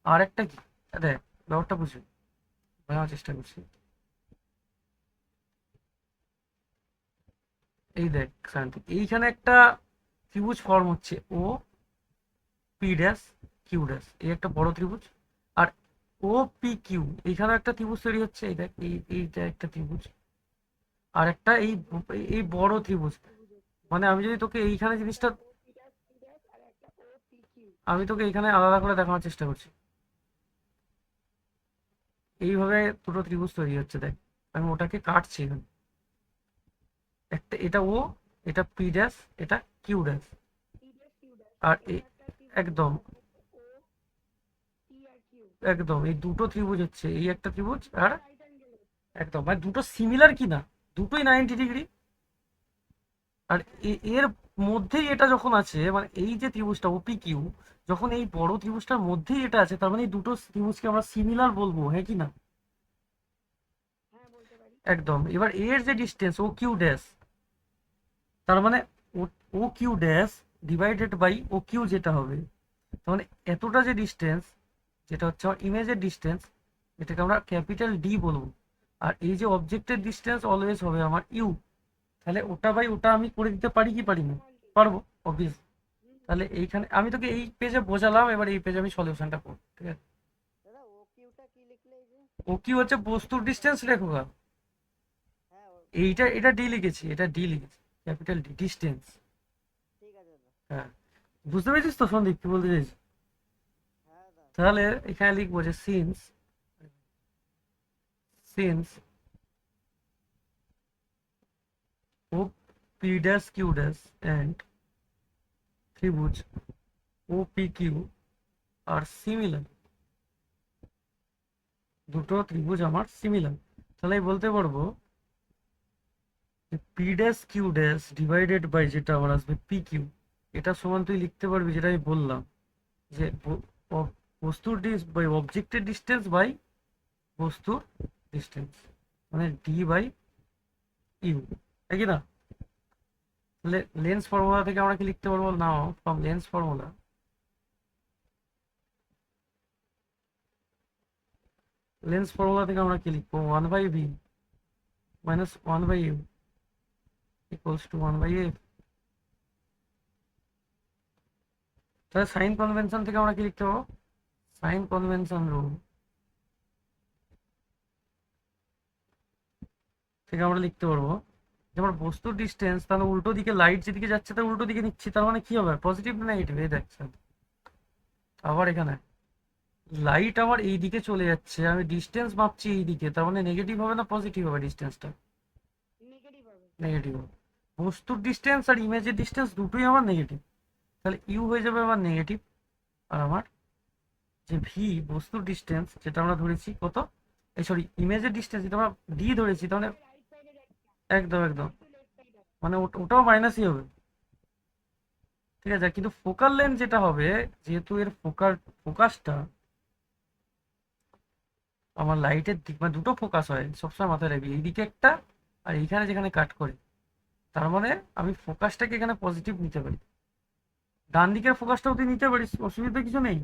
S1: আর একটা কি দেখ ব্যাপারটা বুঝে বোঝানোর চেষ্টা করছি। এই দেখ শান্তি, এইখানে একটা ত্রিভুজ ফর্ম হচ্ছে O P dash Q dash, এই একটা বড় ত্রিভুজ। আর ও পি কিউ এইখানে একটা ত্রিভুজ তৈরি হচ্ছে, এই দেখ এইটা একটা ত্রিভুজ, আর একটা এই এই বড় ত্রিভুজ। মানে আমি যদি তোকে এইখানে জিনিসটা,
S2: আর একটা ও পি কিউ।
S1: আমি তোকে এইখানে আলাদা করে দেখানোর চেষ্টা করছি। এইভাবে দুটো ত্রিভুজ তৈরি হচ্ছে দেখ, আমি ওটাকে কাটছি এখানে। একটা এটা ও, এটা পি ড্যাশ, এটা কিউ ড্যাশ। আর একদম একদম এই দুটো ত্রিভুজ হচ্ছে, এই একটা ত্রিভুজ আর একদম, মানে দুটো সিমিলার কি না, দুটোই 90 ডিগ্রি। আর এর মধ্যেই এটা যখন আছে, মানে এই যে ত্রিভুজটা ওপি কিউ, যখন এই বড় ত্রিভুজটার মধ্যেই এটা আছে, তার মানে এই দুটো ত্রিভুজকে আমরা সিমিলার বলবো, হ্যাঁ কি না?
S2: হ্যাঁ বলতে পারি।
S1: একদম। এবার এর যে ডিস্টেন্স ও কিউ ড্যাশ, তার মানে O Q dash divided by O Q যেটা হবে, তার মানে এতটা যে ডিস্টেন্স, যেটা হচ্ছে আমার ইমেজের ডিস্টেন্স, এটাকে আমরা ক্যাপিটাল ডি বলবো। আর এই যে অবজেক্টের ডিস্টেন্স অলওয়েজ হবে আমার ইউ। তাহলে ওটা বাই ওটা আমি করে দিতে পারি কি পারি না? পারবো অবভিয়াস। তাহলে এইখানে আমি তোকে এই পেজে বোঝালাম, এবার এই পেজে আমি সলিউশনটা করব, ঠিক আছে?
S6: দাদা ও কিউটা কি লিখলে এই যে?
S1: ও কি হচ্ছে বস্তুর ডিস্টেন্স লেখো গা।
S6: হ্যাঁ
S1: এইটা এটা ডি লিখেছি, এটা ডি লিখেছি, ক্যাপিটাল ডি ডিস্টেন্স।
S6: ঠিক আছে দাদা।
S1: হ্যাঁ, বুঝতে পেরেছিস তো সন্দীপ কি বলতে চাইছি?
S6: হ্যাঁ দাদা।
S1: তাহলে এখানে লিখবো যে since O P dash Q dash and ত্রিভুজ ও পি কিউ আর সিমিলার, দুটো ত্রিভুজ আমার সিমিলার, তাহলে আমি বলতে পারবো P dash Q dash divided by যেটা আমার আসবে পি কিউ, এটা সমান তুই লিখতে পারবি যেটা আমি বললাম যে বস্তুর বাই অবজেক্টের ডিস্টেন্স বাই বস্তুর ডিস্টেন্স, মানে ডি বাই ইউ, কি না? তাহলে লেন্স ফর্মুলা থেকে আমরা কি লিখতে পারবো? নাও from lens formula, lens formula থেকে আমরা কি লিখবো? 1/v minus 1/u equals to 1/f। তাহলে সাইন কনভেনশন থেকে আমরা কি লিখতে পারবো? সাইন কনভেনশন রুল থেকে আমরা লিখতে পারবো যে আমার বস্তুর ডিস্টেন্স, তাহলে উল্টো দিকে লাইট যেদিকে যাচ্ছে তার উল্টো দিকে নিচ্ছি, তার মানে কি হবে? পজিটিভ না নেগেটিভ? এই দেখছেন আবার এখানে লাইট আমার এই দিকে চলে যাচ্ছে, আমি ডিস্টেন্স মাপছি এই দিকে, তার মানে নেগেটিভ হবে না পজিটিভ হবে ডিস্টেন্সটা?
S2: নেগেটিভ হবে।
S1: নেগেটিভ হবে। বস্তুর ডিস্টেন্স আর ইমেজের ডিস্টেন্স দুটোই আমার নেগেটিভ, তাহলে ইউ হয়ে যাবে আমার নেগেটিভ। আর আমার যে ভি বস্তুর ডিস্টেন্স যেটা আমরা ধরেছি কত, এই সরি ইমেজের ডিস্টেন্স যেটা আমরা ডি ধরেছি, তাহলে
S2: রাইট সাইডে যাচ্ছে,
S1: একদম একদম,
S2: টু লেফট সাইড আছে।
S1: মানে ওটাও মাইনাসই হবে। ঠিক আছে, কিন্তু ফোকাল লেন্থ যেটা হবে, যেহেতু এর ফোকাসটা আমার লাইটের দিক, মানে দুটো ফোকাস হয় সবসময় মাথায় রাখবি, এইদিকে একটা আর এইখানে যেখানে কাট করে, তার মানে আমি ফোকাসটাকে এখানে পজিটিভ নিতে পারি। ডান দিকের ফোকাসটাও তুই নিতে পারিস, অসুবিধা কিছু নেই।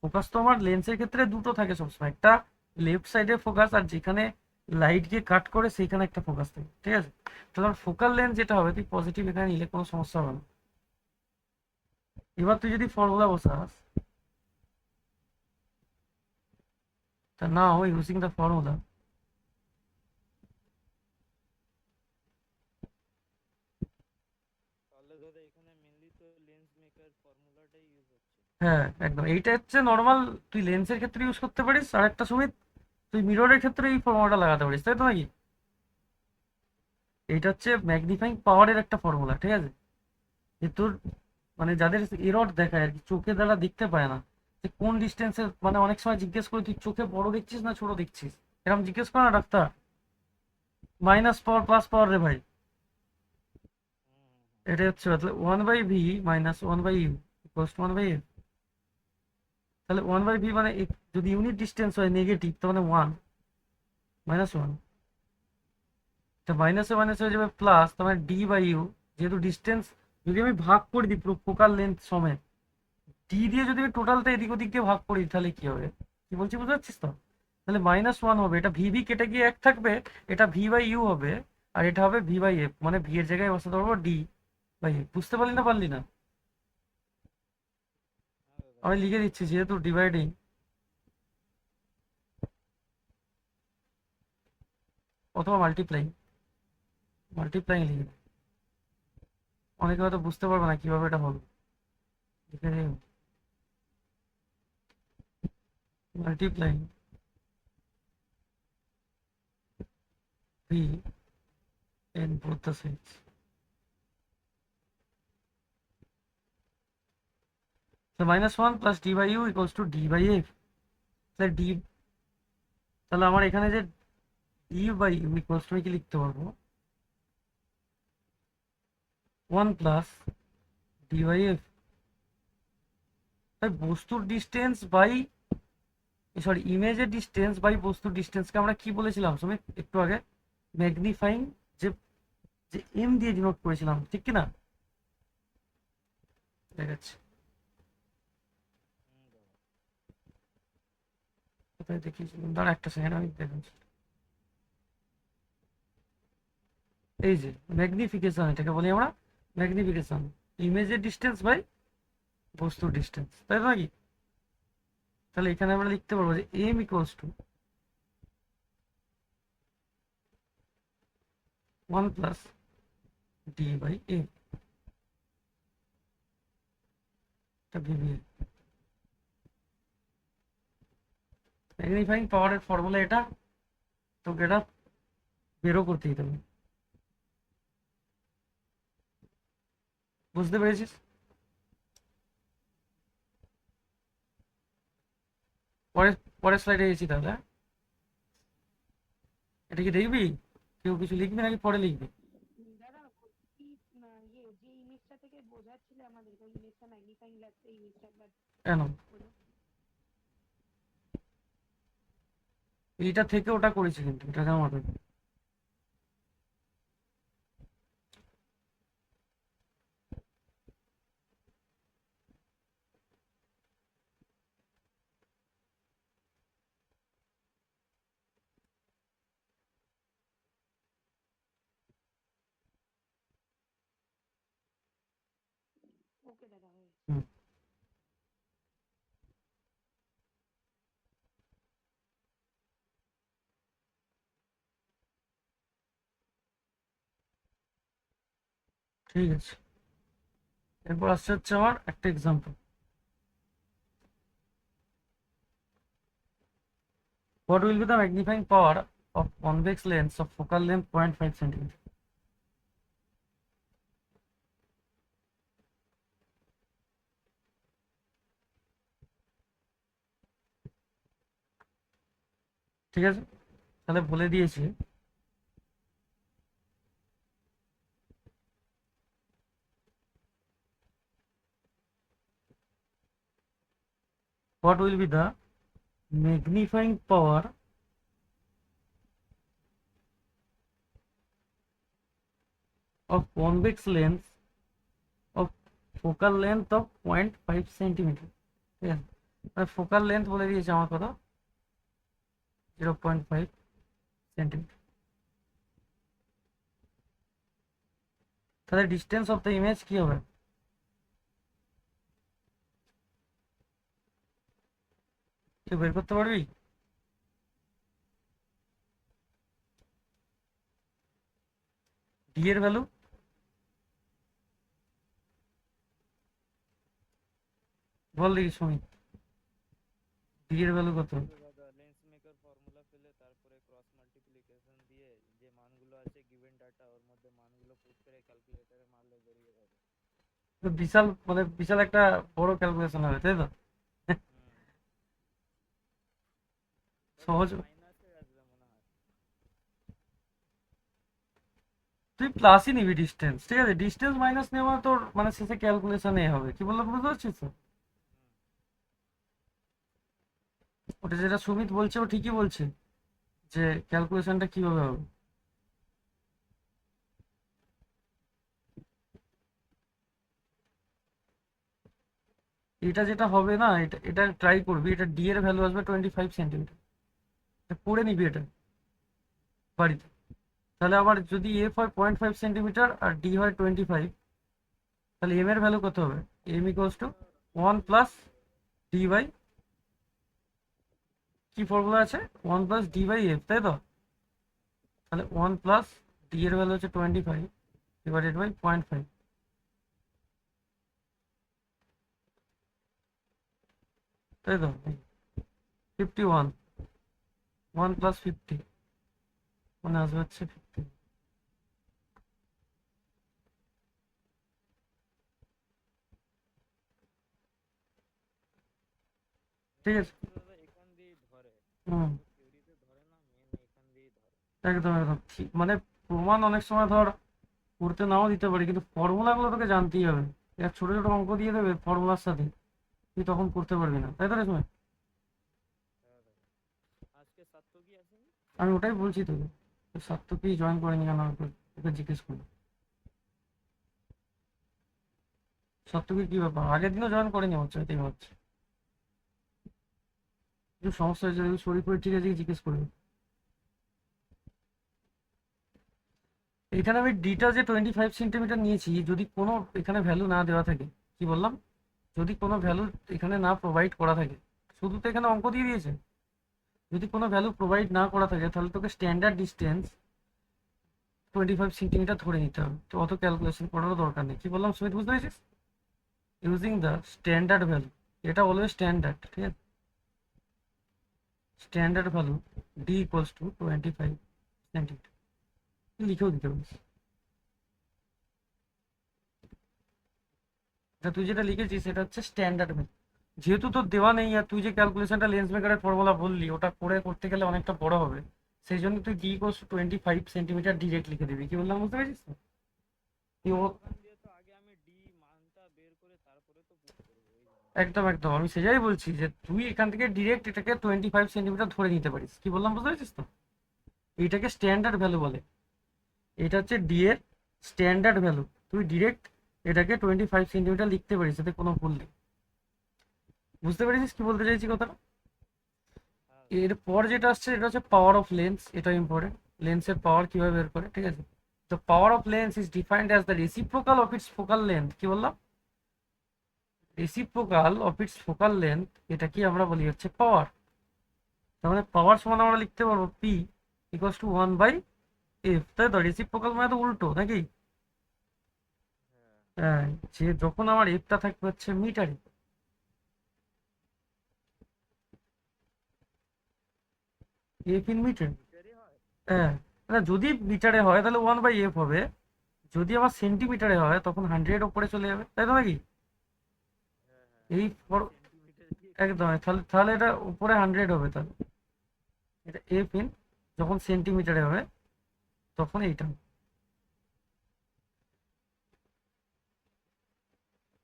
S1: ফোকাস তো আমার লেন্সের ক্ষেত্রে দুটো থাকে সবসময়, একটা লেফট সাইডে ফোকাস আর যেখানে লাইট গিয়ে কাট করে সেইখানে একটা ফোকাস থাকে। ঠিক আছে, তাহলে আমার ফোকাল লেন্থ যেটা হবে তুই পজিটিভ এখানে নিলে কোনো সমস্যা হবে না। এবার তুই যদি ফর্মুলা বসাস, তা নাও ইউজিং দ্য ফর্মুলা,
S5: তাহলে দাদা এখানে মেনলি তো লেন্স মেকার ফর্মুলাটাই ইউজ হচ্ছে।
S1: হ্যাঁ একদম, এইটা হচ্ছে নর্মাল, তুই লেন্সের ক্ষেত্রে ইউজ করতে পারিস, আর একটা সুমিত তুই মিররের ক্ষেত্রে এই ফর্মুলাটা লাগাতে পারিস, তাই তো নাকি? এইটা হচ্ছে ম্যাগনিফাইং পাওয়ারের একটা ফর্মুলা। ঠিক আছে, যে তোর মানে যাদের এরর দেখায় আর কি, চোখে দ্বারা দেখতে পায় না যে কোন ডিস্টেন্সে, মানে অনেক সময় জিজ্ঞেস করে তুই চোখে বড় দেখছিস না ছোট দেখছিস, এরকম জিজ্ঞেস করে না ডাক্তার, মাইনাস পাওয়ার প্লাস পাওয়ার রে ভাই, এটাই হচ্ছে তাহলে 1/v minus 1/u equals to 1/f। তাহলে 1/v মানে যদি ইউনিট ডিস্টেন্স হয় নেগেটিভ, তার মানে 1 মাইনাস 1, এটা মাইনাসে মাইনাস হয়ে যাবে প্লাস, তার মানে d/u, যেহেতু ডিস্টেন্স যদি আমি ভাগ করে দিই পুরো ফোকাল লেন্থ সমেত, ডি দিয়ে যদি আমি টোটালটা এদিক ওদিক দিয়ে ভাগ করি, তাহলে কি হবে, কি বলছি বুঝতে পারছিস তো? তাহলে -1 হবে, এটা ভি ভি কেটে গিয়ে এক থাকবে, এটা v/u হবে, আর এটা হবে v/f, মানে ভি এর জায়গায় বসাতে পারবো d/f। বুঝতে পারলি না পারলি না? আমি লিখে দিচ্ছি, যেহেতু ডিভাইডিং অথবা মাল্টিপ্লাইং, লিখে দিই। অনেকে হয়তো বুঝতে পারবে না কিভাবে এটা হবে, লিখে দিই multiplying v in both the sides। So -1 plus d/u equals to d/f। তাহলে তাহলে আমার এখানে যে d/u equals to, আমি কি লিখতে পারবো, 1 প্লাস d/f। তাই বস্তুর ডিস্টেন্স বাই, সরি ইমেজের ডিস্টেন্স বাই বস্তুর ডিস্টেন্সকে আমরা কি বলেছিলাম সুমিত একটু আগে, ম্যাগনিফাইং, যে যে এম দিয়ে ডিনোট করেছিলাম, ঠিক কি না? দেখাচ্ছি কোথায় দেখিয়েছিলাম, দাঁড়া একটা সেকেন্ড আমি দেখাচ্ছি। এই যে ম্যাগনিফিকেশন, এটাকে বলি আমরা ম্যাগনিফিকেশন, ইমেজের ডিস্টেন্স বাই বস্তুর ডিস্টেন্স, তাই তো নাকি? তাহলে এখানে আমরা লিখতে পারবো যে M equals to 1 plus d/f, এটা ভিভিএ। ম্যাগনিফাইং পাওয়ারের ফর্মুলা এটা, তোকে এটা বেরো করতে দিতে হবে, বুঝতে পেরেছিস? পরের পরের স্লাইডে গেছি তাহলে, হ্যাঁ? এটা কি দেখবি, কেউ কিছু লিখবি নাকি পরে লিখবি?
S2: দাদা বলছি, যে ইমেজটা থেকে বোঝাচ্ছিলে আমাদের, ওই ইমেজটা ম্যাগনিফাইং লাগছে, এই ইমেজটা একবার
S1: কেন
S2: বলো।
S1: এইটা থেকে ওটা করেছি, কিন্তু এটা কেন মাথায়,
S2: ওকে দাদা হয়ে গেছে।
S1: হুম, ঠিক আছে। এরপর আসছে হচ্ছে আমার একটা example. What will be the magnifying power of convex lens of focal length 0.5 centimeter? ঠিক আছে, তাহলে বলে দিয়েছি। What will be the magnifying power of convex lens of focal length of 0.5 centimeter? ঠিক আছে, ফোকাল লেন্থ বলে দিয়েছে আমার কথা 0.5 সেন্টিমিটার। তাহলে ডিস্টেন্স অফ দ্য ইমেজ কি হবে? তুই বের করতে পারবি? ডি এর ভ্যালু বল দেখি সুমিত, ডি এর ভ্যালু কত?
S5: লেন্স মেকার ফর্মুলা ফেলে তারপরে ক্রস মাল্টিপ্লিকেশন দিয়ে যে মানগুলো আছে গিভেন ডাটা ওর মধ্যে মানগুলো পুট করে ক্যালকুলেটরে মারলে বেরিয়ে যাবে।
S1: তো বিশাল মানে বিশাল একটা বড় ক্যালকুলেশন হবে, তাই তো? সহজ।
S5: মাইনাসে আসবে মনে হয়।
S1: তুই প্লাসই নিবি ডিস্টেন্স, ঠিক আছে? ডিস্টেন্স মাইনাস নেওয়া তোর মানে শেষে ক্যালকুলেশনে হবে। কি বললাম বুঝতে পারছিস তো? ওটা যেটা সুমিত বলছে ও ঠিকই বলছে যে ক্যালকুলেশনটা কিভাবে হবে। এটা যেটা হবে না, এটা এটা ট্রাই করবি। এটা ডি এর ভ্যালু আসবে 25 সেন্টিমিটার। করে নিবি এটা বাড়িতে। তাহলে আবার যদি এফ হয় 0.5 সেন্টিমিটার আর ডি হয় 25, তাহলে এম এর ভ্যালু কত হবে? M equals to 1 plus D by, কি ফর্মুলা আছে? 1 প্লাস ডি বাই এফ, তাই তো? তাহলে 1 প্লাস ডি এর ভ্যালু হচ্ছে 25 ডিভাইডেড বাই 0.5, তাই তো? 51, 1 প্লাস 50 মানে আসবে হচ্ছে 50। ঠিক আছে।
S5: দাদা এখান দিয়েই ধরে,
S1: হুম,
S5: থিওরিতে ধরে না, মেন এখান দিয়েই ধরে।
S1: একদম একদম ঠিক। মানে প্রমাণ অনেক সময় ধর করতে নাও দিতে পারি, কিন্তু ফর্মুলাগুলো তোকে জানতেই হবে। এর ছোট ছোট অঙ্ক দিয়ে দেবে ফর্মুলার সাথে, তুই তখন করতে পারবি না, তাই তো রে সময়?
S5: হ্যাঁ দাদা, আজকে সাত্তকি আসেনি?
S1: আমি ওটাই বলছি তোকে, সাত্তকী জয়েন করেনি কেন ওকে জিজ্ঞেস করি। সাত্তকীর কি ব্যাপার? আগের দিনও জয়েন করেনি হচ্ছে, এটাই হচ্ছে একটু সমস্যা হয়েছে। যদি শরীর করে ঠিক আছে কি জিজ্ঞেস করবি। এখানে আমি ডিটা যে 25 সেন্টিমিটার নিয়েছি, যদি কোনো এখানে ভ্যালু না দেওয়া থাকে, কি বললাম, যদি কোনো ভ্যালু এখানে না প্রোভাইড করা থাকে, শুধু তো এখানে অঙ্ক দিয়ে দিয়েছে। যদি কোনো ভ্যালু প্রোভাইড না করা থাকে তাহলে তোকে স্ট্যান্ডার্ড ডিস্টেন্স 25 সেন্টিমিটার ধরে নিতে হবে। তো অত ক্যালকুলেশন করারও দরকার নেই। কি বললাম সুমিত, বুঝতে পেরেছিস? ইউজিং দ্য স্ট্যান্ডার্ড ভ্যালু, এটা অলওয়েজ স্ট্যান্ডার্ড, ঠিক আছে? Standard value D equals to 25 centimetre লিখেও দিতে পারিস। তুই যেটা লিখেছিস সেটা হচ্ছে স্ট্যান্ডার্ড ভ্যালু। যেহেতু তোর দেওয়া নেই আর তুই যে ক্যালকুলেশনটা লেন্স মেকারের ফর্মুলা বললি ওটা করতে গেলে অনেকটা বড় হবে, সেই জন্য তুই D equals to 25 centimetre direct লিখে দিবি। কি বললাম বুঝতে পেরেছিস তো? তুই
S5: ওখান দিয়ে তো আগে আমি ডি মানটা বের করে তারপরে তো পুট করবো, এই জন্য।
S1: একদম একদম আমি সেটাই বলছি যে তুই এখান থেকে ডিরেক্ট এটাকে 25 সেন্টিমিটার ধরে নিতে পারিস। কি বললাম বুঝতে পেরেছিস তো? এইটাকে স্ট্যান্ডার্ড ভ্যালু বলে। এটা হচ্ছে ডি এর স্ট্যান্ডার্ড ভ্যালু। তুই ডিরেক্ট এটাকে 25 সেন্টিমিটার লিখতে পারিস, এতে কোনো ভুল নেই। বুঝতে পেরেছিস কি বলতে চাইছি কথাটা?
S5: হ্যাঁ
S1: এরপর যেটা আসছে এটা হচ্ছে পাওয়ার অফ লেন্স। এটা ইম্পর্টেন্ট, লেন্সের পাওয়ার কিভাবে বের করে, ঠিক আছে? The power of lens is defined as the reciprocal of its focal length. কি বললাম? Reciprocal of its focal length, এটা কি আমরা বলি হচ্ছে পাওয়ার। তার মানে পাওয়ার সমান আমরা লিখতে পারবো P equals to 1 by F, তাই তো? রেসিপ্রোকাল মানে তো উল্টো নাকি? হ্যাঁ, যে যখন আমার এফটা থাকবে হচ্ছে মিটারে, এফ ইন মিটার,
S5: মিটারই হয়?
S1: হ্যাঁ, না যদি মিটারে হয় তাহলে 1/f হবে, যদি আমার সেন্টিমিটারে হয় তখন 100 ওপরে চলে যাবে, তাই তো নাকি?
S5: হ্যাঁ হ্যাঁ,
S1: এই
S5: আমি সেন্টিমিটার দিয়ে
S1: একদম,
S5: কনফিউজ
S1: তাহলে
S5: হয়ে
S1: তাহলে
S5: গেছি।
S1: এটা উপরে 100 হবে, তাহলে এটা এফ ইন, যখন সেন্টিমিটারে হবে তখন এইটা হবে।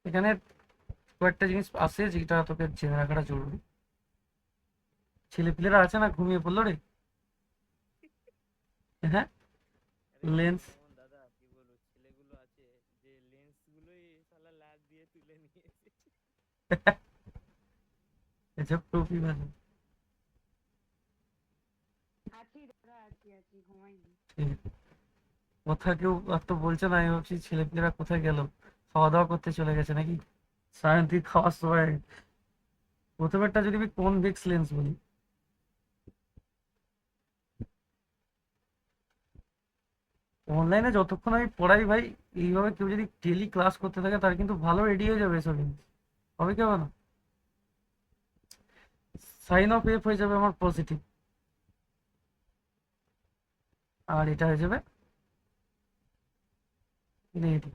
S1: এখানে কয়েকটা জিনিস আছে যেটা তোকে জেনে রাখাটা জরুরি। ছেলেপিলেরা আছে না, ঘুমিয়ে পড়লো রে। হ্যাঁ,
S5: আরে
S1: লেন্স।
S5: যেমন দাদা কি বলবো, ছেলেগুলো আছে যে লেন্স গুলোই শালা ল্যাব দিয়ে তুলে নিয়ে এসেছে।
S1: এসব টুপি ভালো।
S2: আছি দাদা, আছি ঘুমাইনি।
S1: ঠিক। কথা কেউ আর তো বলছে না, আমি ভাবছি ছেলেপিলেরা কোথায় গেল, খাওয়া দাওয়া করতে চলে গেছে নাকি। সায়ন্তিক খাওয়ার সময় প্রথমেরটা যদি আমি কনভেক্স লেন্স বলি, অনলাইনে যতক্ষণ আমি পড়াই ভাই, এইভাবে কেউ যদি ডেলি ক্লাস করতে থাকে তার কিন্তু ভালো রেডি হয়ে যাবে এসব জিনিস। হবে কি হবে না, সাইন অফ এফ হয়ে যাবে আমার পজিটিভ, আর এটা হয়ে যাবে নেগেটিভ,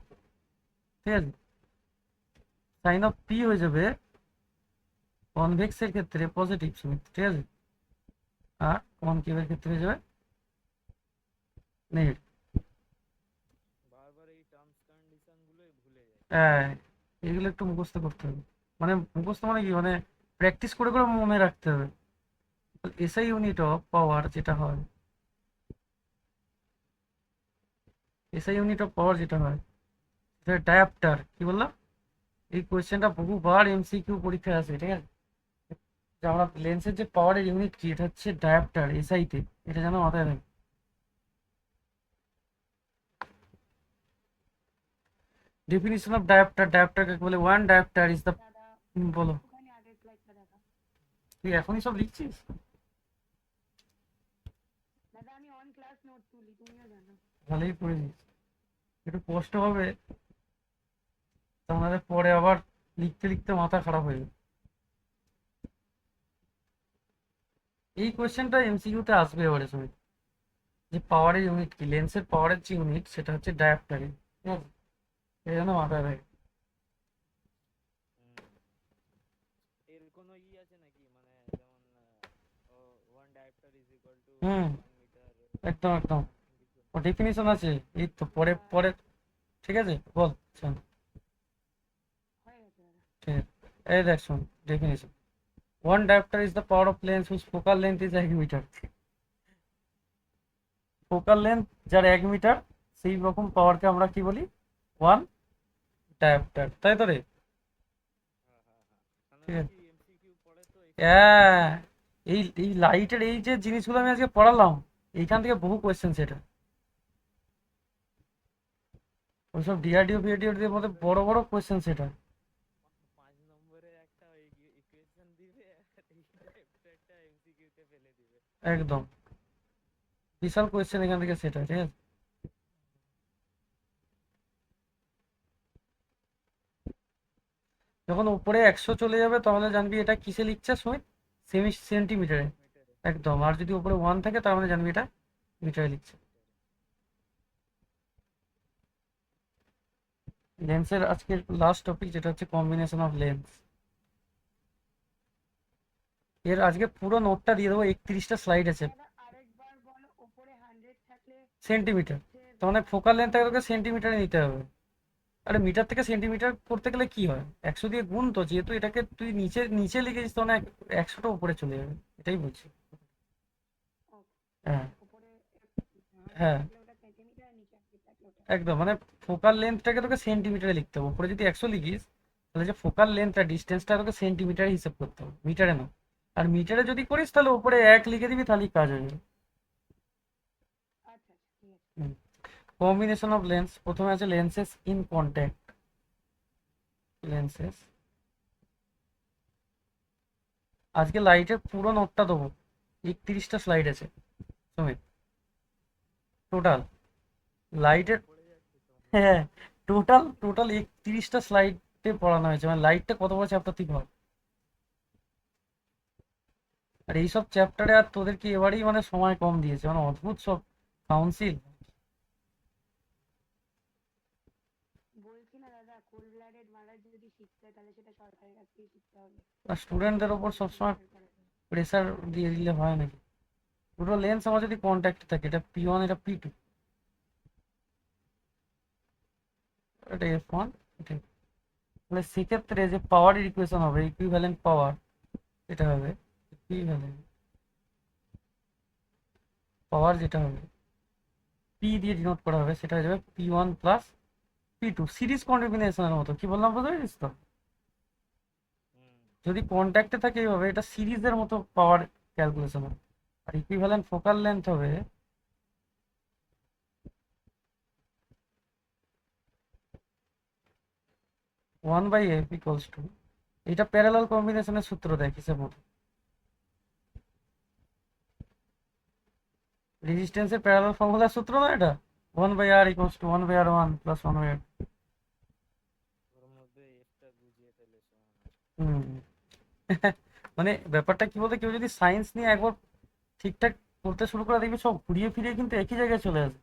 S1: ঠিক আছে। সাইন অফ পি হয়ে যাবে কনভেক্সের ক্ষেত্রে পজিটিভ সমেত, ঠিক আছে, আর কনকেভের ক্ষেত্রে হয়ে যাবে নেগেটিভ।
S5: বারবার এই টার্মস কন্ডিশন গুলোই ভুলে যাই।
S1: হ্যাঁ, এগুলো একটু মুখস্থ করতে হবে, মানে মুখস্থ মানে কি, মানে প্র্যাকটিস করে করে মনে রাখতে হবে। এসআই ইউনিট অফ পাওয়ার যেটা হয়, এসআই ইউনিট অফ পাওয়ার যেটা হয় সেটা ডায়াপ্টার, কি বললাম? এই কোয়েশ্চেনটা বহুবার এমসিকিউ পরীক্ষায় আসে, ঠিক আছে, যে আমরা লেন্সের যে পাওয়ারের ইউনিট কি, এটা হচ্ছে ডায়াপ্টার এসআই তে, এটা যেন মাথায় রাখি। ডেফিনিশন অফ ডায়াপ্টার, ডায়াপ্টার কাকে বলে? ওয়ান ডায়াপ্টার ইজ দ্য,
S2: দাদা
S1: বলো।
S2: একটুখানি আগের স্লাইডটা দেখা।
S1: তুই এখনই সব লিখছিস?
S2: দাদা আমি অন ক্লাস নোট তুলি, তুমিও জানো।
S1: ভালোই পড়েছিস, একটু কষ্ট হবে, তাহলে পরে আবার লিখতে লিখতে মাথা খারাপ হয়ে যাবে। এই কোয়েশ্চেনটা এমসিকিউতে আসবে এবারে সময়, যে পাওয়ারের ইউনিট কি, লেন্সের পাওয়ারের যে ইউনিট সেটা হচ্ছে ডায়াপ্টারে, ঠিক আছে, এই জন্য মাথায় রাখে।
S5: হুম। এর কোনো আছে নাকি, মানে যেমন 1 diopter is equal to
S1: hmm,
S5: 1 meter
S1: একদম একদম,
S5: এরকম কিছু?
S1: ও ডেফিনিশন আছে, এই তো পরে পরে, ঠিক আছে বল, শোন।
S2: হয়ে গেছে দাদা।
S1: ঠিক আছে, এই দেখ শোন, definition: one diopter is the power of lens whose focal length is 1 metre. Focal length যার 1 মিটার, সেই রকম পাওয়ারকে আমরা কি বলি? ওয়ান ডায়োপ্টার, তাই তো রে?
S5: হ্যাঁ হ্যাঁ হ্যাঁ,
S1: ঠিক
S5: আপনারা
S1: আছে,
S5: কি এমসিকিউ পড়ে তো এখান থেকে
S1: হ্যাঁ,
S5: আসে?
S1: এই এই লাইটের এই যে জিনিসগুলো আমি আজকে পড়ালাম, এইখান থেকে বহু কোয়েশ্চেন সেটা, ওইসব ডিআরডিও ফিআরডিওর মধ্যে বড় বড় কোয়েশ্চেন সেটা।
S5: 5 নম্বরের একটা ইকুয়েশন দিবে আর এই ডায়োপ্টারটা এমসিকিউ তে ফেলে দিবে।
S1: একদম বিশাল কোয়েশ্চেন এখান থেকে সেটা, ঠিক আছে। যখন উপরে 100 চলে যাবে তাহলে জানবি এটা কিসে লিখছে সুমিত, সেন্টিমিটারে।
S5: মিটারে।
S1: একদম, আর যদি উপরে 1 থাকে তার মানে জানবি এটা মিটারে লিখছে। লেন্সের আজকের লাস্ট টপিক যেটা হচ্ছে কম্বিনেশন অফ লেন্স, এর আজকে পুরো নোটটা দিয়ে দেবো, 31টা স্লাইড আছে।
S2: দাদা আরেকবার বলো, ওপরে 100 থাকলে
S1: সেন্টিমিটার,
S2: হচ্ছে
S1: তার মানে ফোকাল লেন্থটাকে তোকে সেন্টিমিটারে নিতে হবে। আরে মিটার থেকে সেন্টিমিটার করতে গেলে কি হয়, 100 দিয়ে গুণ, তো যেহেতু এটাকে তুই নিচে নিচে লিখেছিস তখন 100টা উপরে চলে যাবে, এটাই বলছি। হ্যাঁ
S2: ওপরে 100
S1: হ্যাঁ,
S2: থাকলে ওটা সেন্টিমিটার, নিচে 100 থাকলে ওটা।
S1: একদম, মানে ফোকাল লেন্থটাকে তোকে সেন্টিমিটারে লিখতে হবে, উপরে যদি 100 লিখিস তাহলে যে ফোকাল লেন্থটা, ডিস্টেন্সটা তোকে সেন্টিমিটারে হিসাব করতে হবে, মিটারে না। আর মিটারে যদি করিস তাহলে উপরে 1 লিখে দিবি, তাহলেই কাজ হয়ে যাবে।
S2: আচ্ছা ঠিক আছে।
S1: কম্বিনেশন অফ লেন্স, প্রথমে আছে লেন্সেস ইন কন্ট্যাক্ট, লেন্সেস। আজকে লাইটের পুরো নোটটা দেবো, 31টা স্লাইড আছে সুমিত, টোটাল লাইটের,
S5: পড়ে যাচ্ছে তো অনেক।
S1: হ্যাঁ, টোটাল টোটাল 31টা স্লাইডে পড়ানো হয়েছে, মানে লাইটটা কত বড় চ্যাপ্টার তুই ভাব। আর এইসব চ্যাপ্টারে আর তোদেরকে এবারেই মানে সময় কম দিয়েছে, মানে অদ্ভুত সব কাউন্সিল।
S2: বলছি না দাদা, কোল্ড ব্লাডেড মার্ডার যদি শিখতে হয় তাহলে সেটা সরকারের কাছ থেকে শিখতে হবে।
S1: আর স্টুডেন্টদের ওপর সবসময়
S2: প্রেশার করা যাবে।
S1: প্রেসার দিয়ে দিলে হয় নাকি? দুটো লেন্স আমার যদি কন্ট্যাক্ট থাকে, এটা P1 এটা P2, এটা F1 এটা, তাহলে সেক্ষেত্রে যে পাওয়ারের ইকুয়েশন হবে, ইকুইভ্যালেন্ট পাওয়ার, এটা হবে ইকুইভ্যালেন্ট পাওয়ার, যেটা হবে পি দিয়ে ডিনোট করা হবে, সেটা হয়ে যাবে P1 প্লাস P2, সিরিজ কম্বিনেশনের মতো। কি বললাম বুঝতে পেরেছিস তো?
S5: হুম।
S1: যদি কন্ট্যাক্টে থাকে এইভাবে, এটা সিরিজের মতো পাওয়ার ক্যালকুলেশন হবে। আর ইকুইভ্যালেন্ট ফোকাল লেন্থ হবে 1/f ইকুয়ালস টু, এটা প্যারালাল কম্বিনেশনের সূত্র দেয় কিসের মতো, রেজিস্ট্যান্সের প্যারালাল ফর্মুলার সূত্র না এটা, 1/r equals to 1/r1 plus 1/r।
S5: ওর মধ্যে এফটা বুঝিয়ে ফেলেছে মনে হয়।
S1: হুম। মানে ব্যাপারটা কি বলতে, কেউ যদি সায়েন্স নিয়ে একবার ঠিকঠাক করতে শুরু করে, দেখবি সব ঘুরিয়ে ফিরিয়ে কিন্তু একই জায়গায় চলে আসে।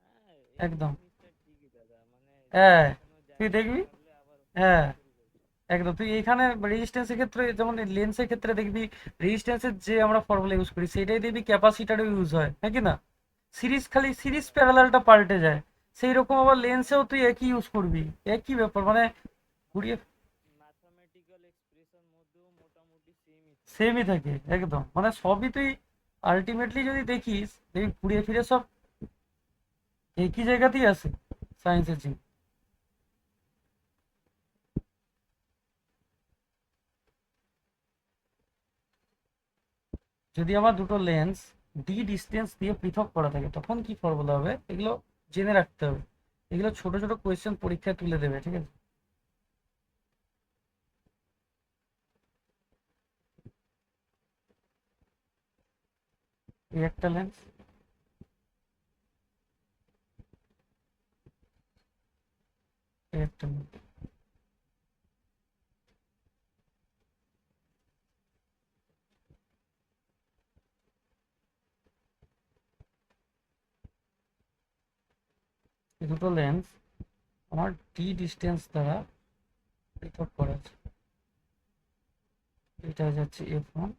S5: হ্যাঁ, এই
S1: একদম।
S5: জিনিসটা ঠিকই দাদা, মানে
S1: হ্যাঁ,
S5: কোনো
S1: তুই
S5: জায়গায়
S1: দেখবি।
S5: ভাবলে আবার
S1: হ্যাঁ,
S5: শুরু করছে।
S1: একদম। তুই এইখানে রেজিস্ট্যান্সের ক্ষেত্রে, যেমন লেন্সের ক্ষেত্রে দেখবি, রেজিস্ট্যান্সের যে আমরা ফর্মুলা ইউজ করি সেটাই দেখবি ক্যাপাসিটারও ইউজ হয়, হ্যাঁ কি না? সিরিজ, খালি সিরিজ প্যারালালটা পাল্টে যায়। সেই রকম আবার লেন্সেও তুই একই ইউজ করবি, একই ব্যাপার, মানে ঘুরিয়ে
S5: ম্যাথমেটিক্যাল এক্সপ্রেশন মধ্যেও মোটামুটি সেমই থাকে।
S1: সেমই থাকে একদম, মানে সবই তুই আলটিমেটলি যদি দেখিস, দেখবি ঘুরিয়ে ফিরে সব একই জায়গাতেই আসে সায়েন্সের জিনিস। যদি আমার দুটো লেন্স ডি ডিস্টেন্স দিয়ে পৃথক করা থাকে, তখন কি ফর্মুলা হবে, এগুলো জেনে রাখতে হবে। এগুলো ছোট ছোট কোয়েশ্চেন পরীক্ষায় তুলে দেবে, ঠিক আছে? এই একটা লেন্স, এই একটা লেন্স, এই দুটো লেন্স আমার ডি ডিস্টেন্স দ্বারা পৃথক করা আছে। এটা যাচ্ছে F1,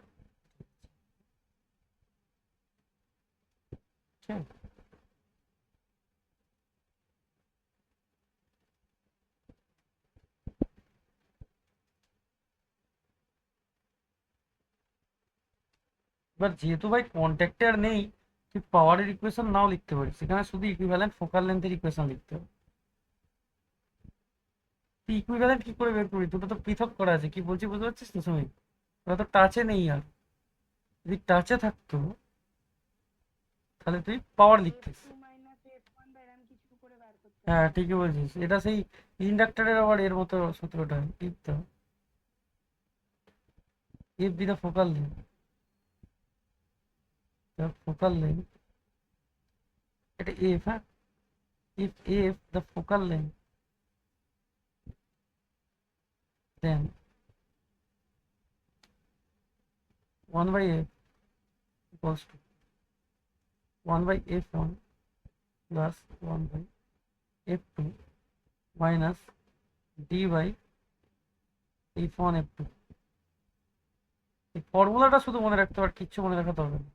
S1: ঠিক আছে? এবার যেহেতু ভাই কন্ট্যাক্টে আর নেই, তুই পাওয়ারের ইকুয়েশন নাও লিখতে পারিস, সেখানে শুধু ইকুইভ্যালেন্ট ফোকাল লেন্থের ইকুয়েশন লিখতে হবে। তুই ইকুইভ্যালেন্ট কি করে বের করবি, দুটো তো পৃথক করা আছে। কি বলছি বুঝতে পারছিস তো সুমিত? ওটা তো টাচে নেই। আর যদি টাচে থাকতো তাহলে তুই পাওয়ার লিখতিস।
S2: F2 মাইনাস F1 বা এরম কিছু করে বার করতে
S1: হ্যাঁ,
S2: হবে।
S1: ঠিকই বলছিস, এটা সেই ইন্ডাক্টরের আবার এর মতো সূত্রটা লিখতে হবে, এফ বি দা ফোকাল লেন্থ, ফোকাল লেন্থ, এটা এফ, হ্যাঁ, if f the focal length, then 1/f equals to 1/f1 plus 1/f2 minus d by f1 f2। এই ফর্মুলাটা শুধু মনে রাখতে হবে, আর কিচ্ছু মনে রাখতে হবে না।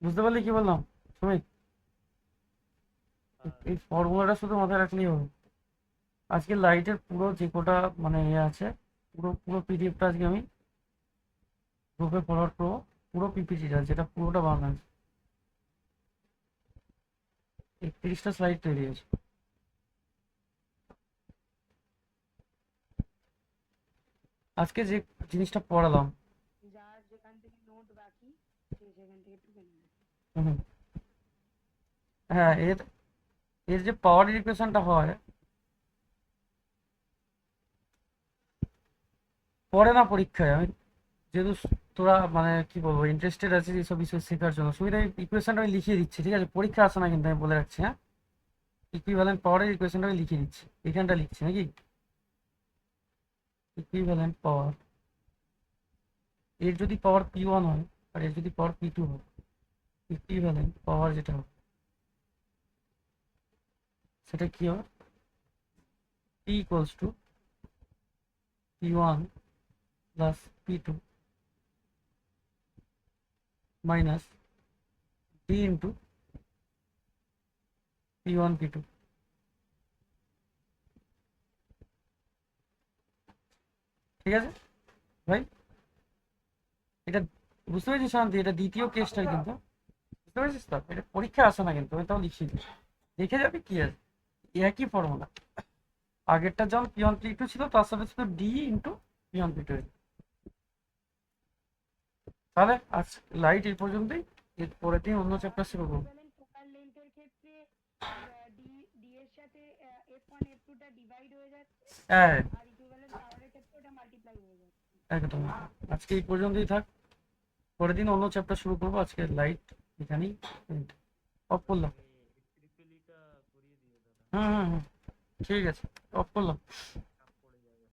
S1: বুঝতে পারলি কি বললাম সুমিত? এই ফর্মুলাটা শুধু মাথায় রাখলেই হবে। আজকে লাইটের পুরো যে কোটা মানে ইয়ে আছে, পুরো পুরো পিডিএফটা আজকে আমি গ্রুপে ফরওয়ার্ড করবো, পুরো পিপিটিটা, যেটা পুরোটা বানানো আছে। 31টা স্লাইড তৈরি আছে। আজকে যে জিনিসটা পড়ালাম,
S2: যার যেখান থেকে নোট বাকি সে সেখান থেকে টুকে নেবে।
S1: হুম, হ্যাঁ, এর এর যে পাওয়ার ইকুয়েশনটা হয়, পড়ে না পরীক্ষায়। আমি যেহেতু তোরা মানে কি বলবো ইন্টারেস্টেড আছিস এইসব বিষয় শেখার জন্য, সুবিধা ইকুয়েশনটা আমি লিখিয়ে দিচ্ছি, ঠিক আছে? পরীক্ষা আসে না কিন্তু, আমি বলে রাখছি, হ্যাঁ? ইকুইভ্যালেন্ট পাওয়ারের ইকুয়েশনটা আমি লিখে দিচ্ছি, এখানটা লিখছি নাকি। ইকুইভ্যালেন্ট পাওয়ার, এর যদি পাওয়ার P1 হয় আর এর যদি পাওয়ার P2 হয়, ইকুইভ্যালেন্ট পাওয়ার যেটা হবে সেটা কি হবে? P equals to P1 plus P2 minus D into P1 P2। ঠিক আছে ভাই, এটা বুঝতে পেরেছিস শান্তি? এটা দ্বিতীয় কেসটা কিন্তু, বুঝতে পেরেছিস তো? এটা পরীক্ষা আসে না কিন্তু, আমি তাও লিখছি, দেখে যাবি কি আছে, একই ফর্মুলা। আগেরটা যেমন P1 P2 ছিল, তার সাথে ছিল D ইন্টু P1 P2। তাহলে আজ লাইট এই পর্যন্তই, এর পরের দিন অন্য চ্যাপ্টার শুরু করবো।
S2: ইকুইভ্যালেন্ট ফোকাল লেন্থের ক্ষেত্রে ডি এর সাথে F1 F2 টা ডিভাইড হয়ে যাচ্ছে,
S1: হ্যাঁ
S2: আর ইকুইভ্যালেন্ট পাওয়ারের ক্ষেত্রে ওটা মাল্টিপ্লাই হয়ে যাচ্ছে।
S1: একদম, আজকে এই পর্যন্তই থাক, পরের দিন অন্য চ্যাপ্টার শুরু করবো। আজকে লাইট এখানেই অফ করলাম।
S5: ট্রিপল ইটা করিয়ে দিও দাদা।
S1: হুম হুম হুম, ঠিক আছে, অফ করলাম।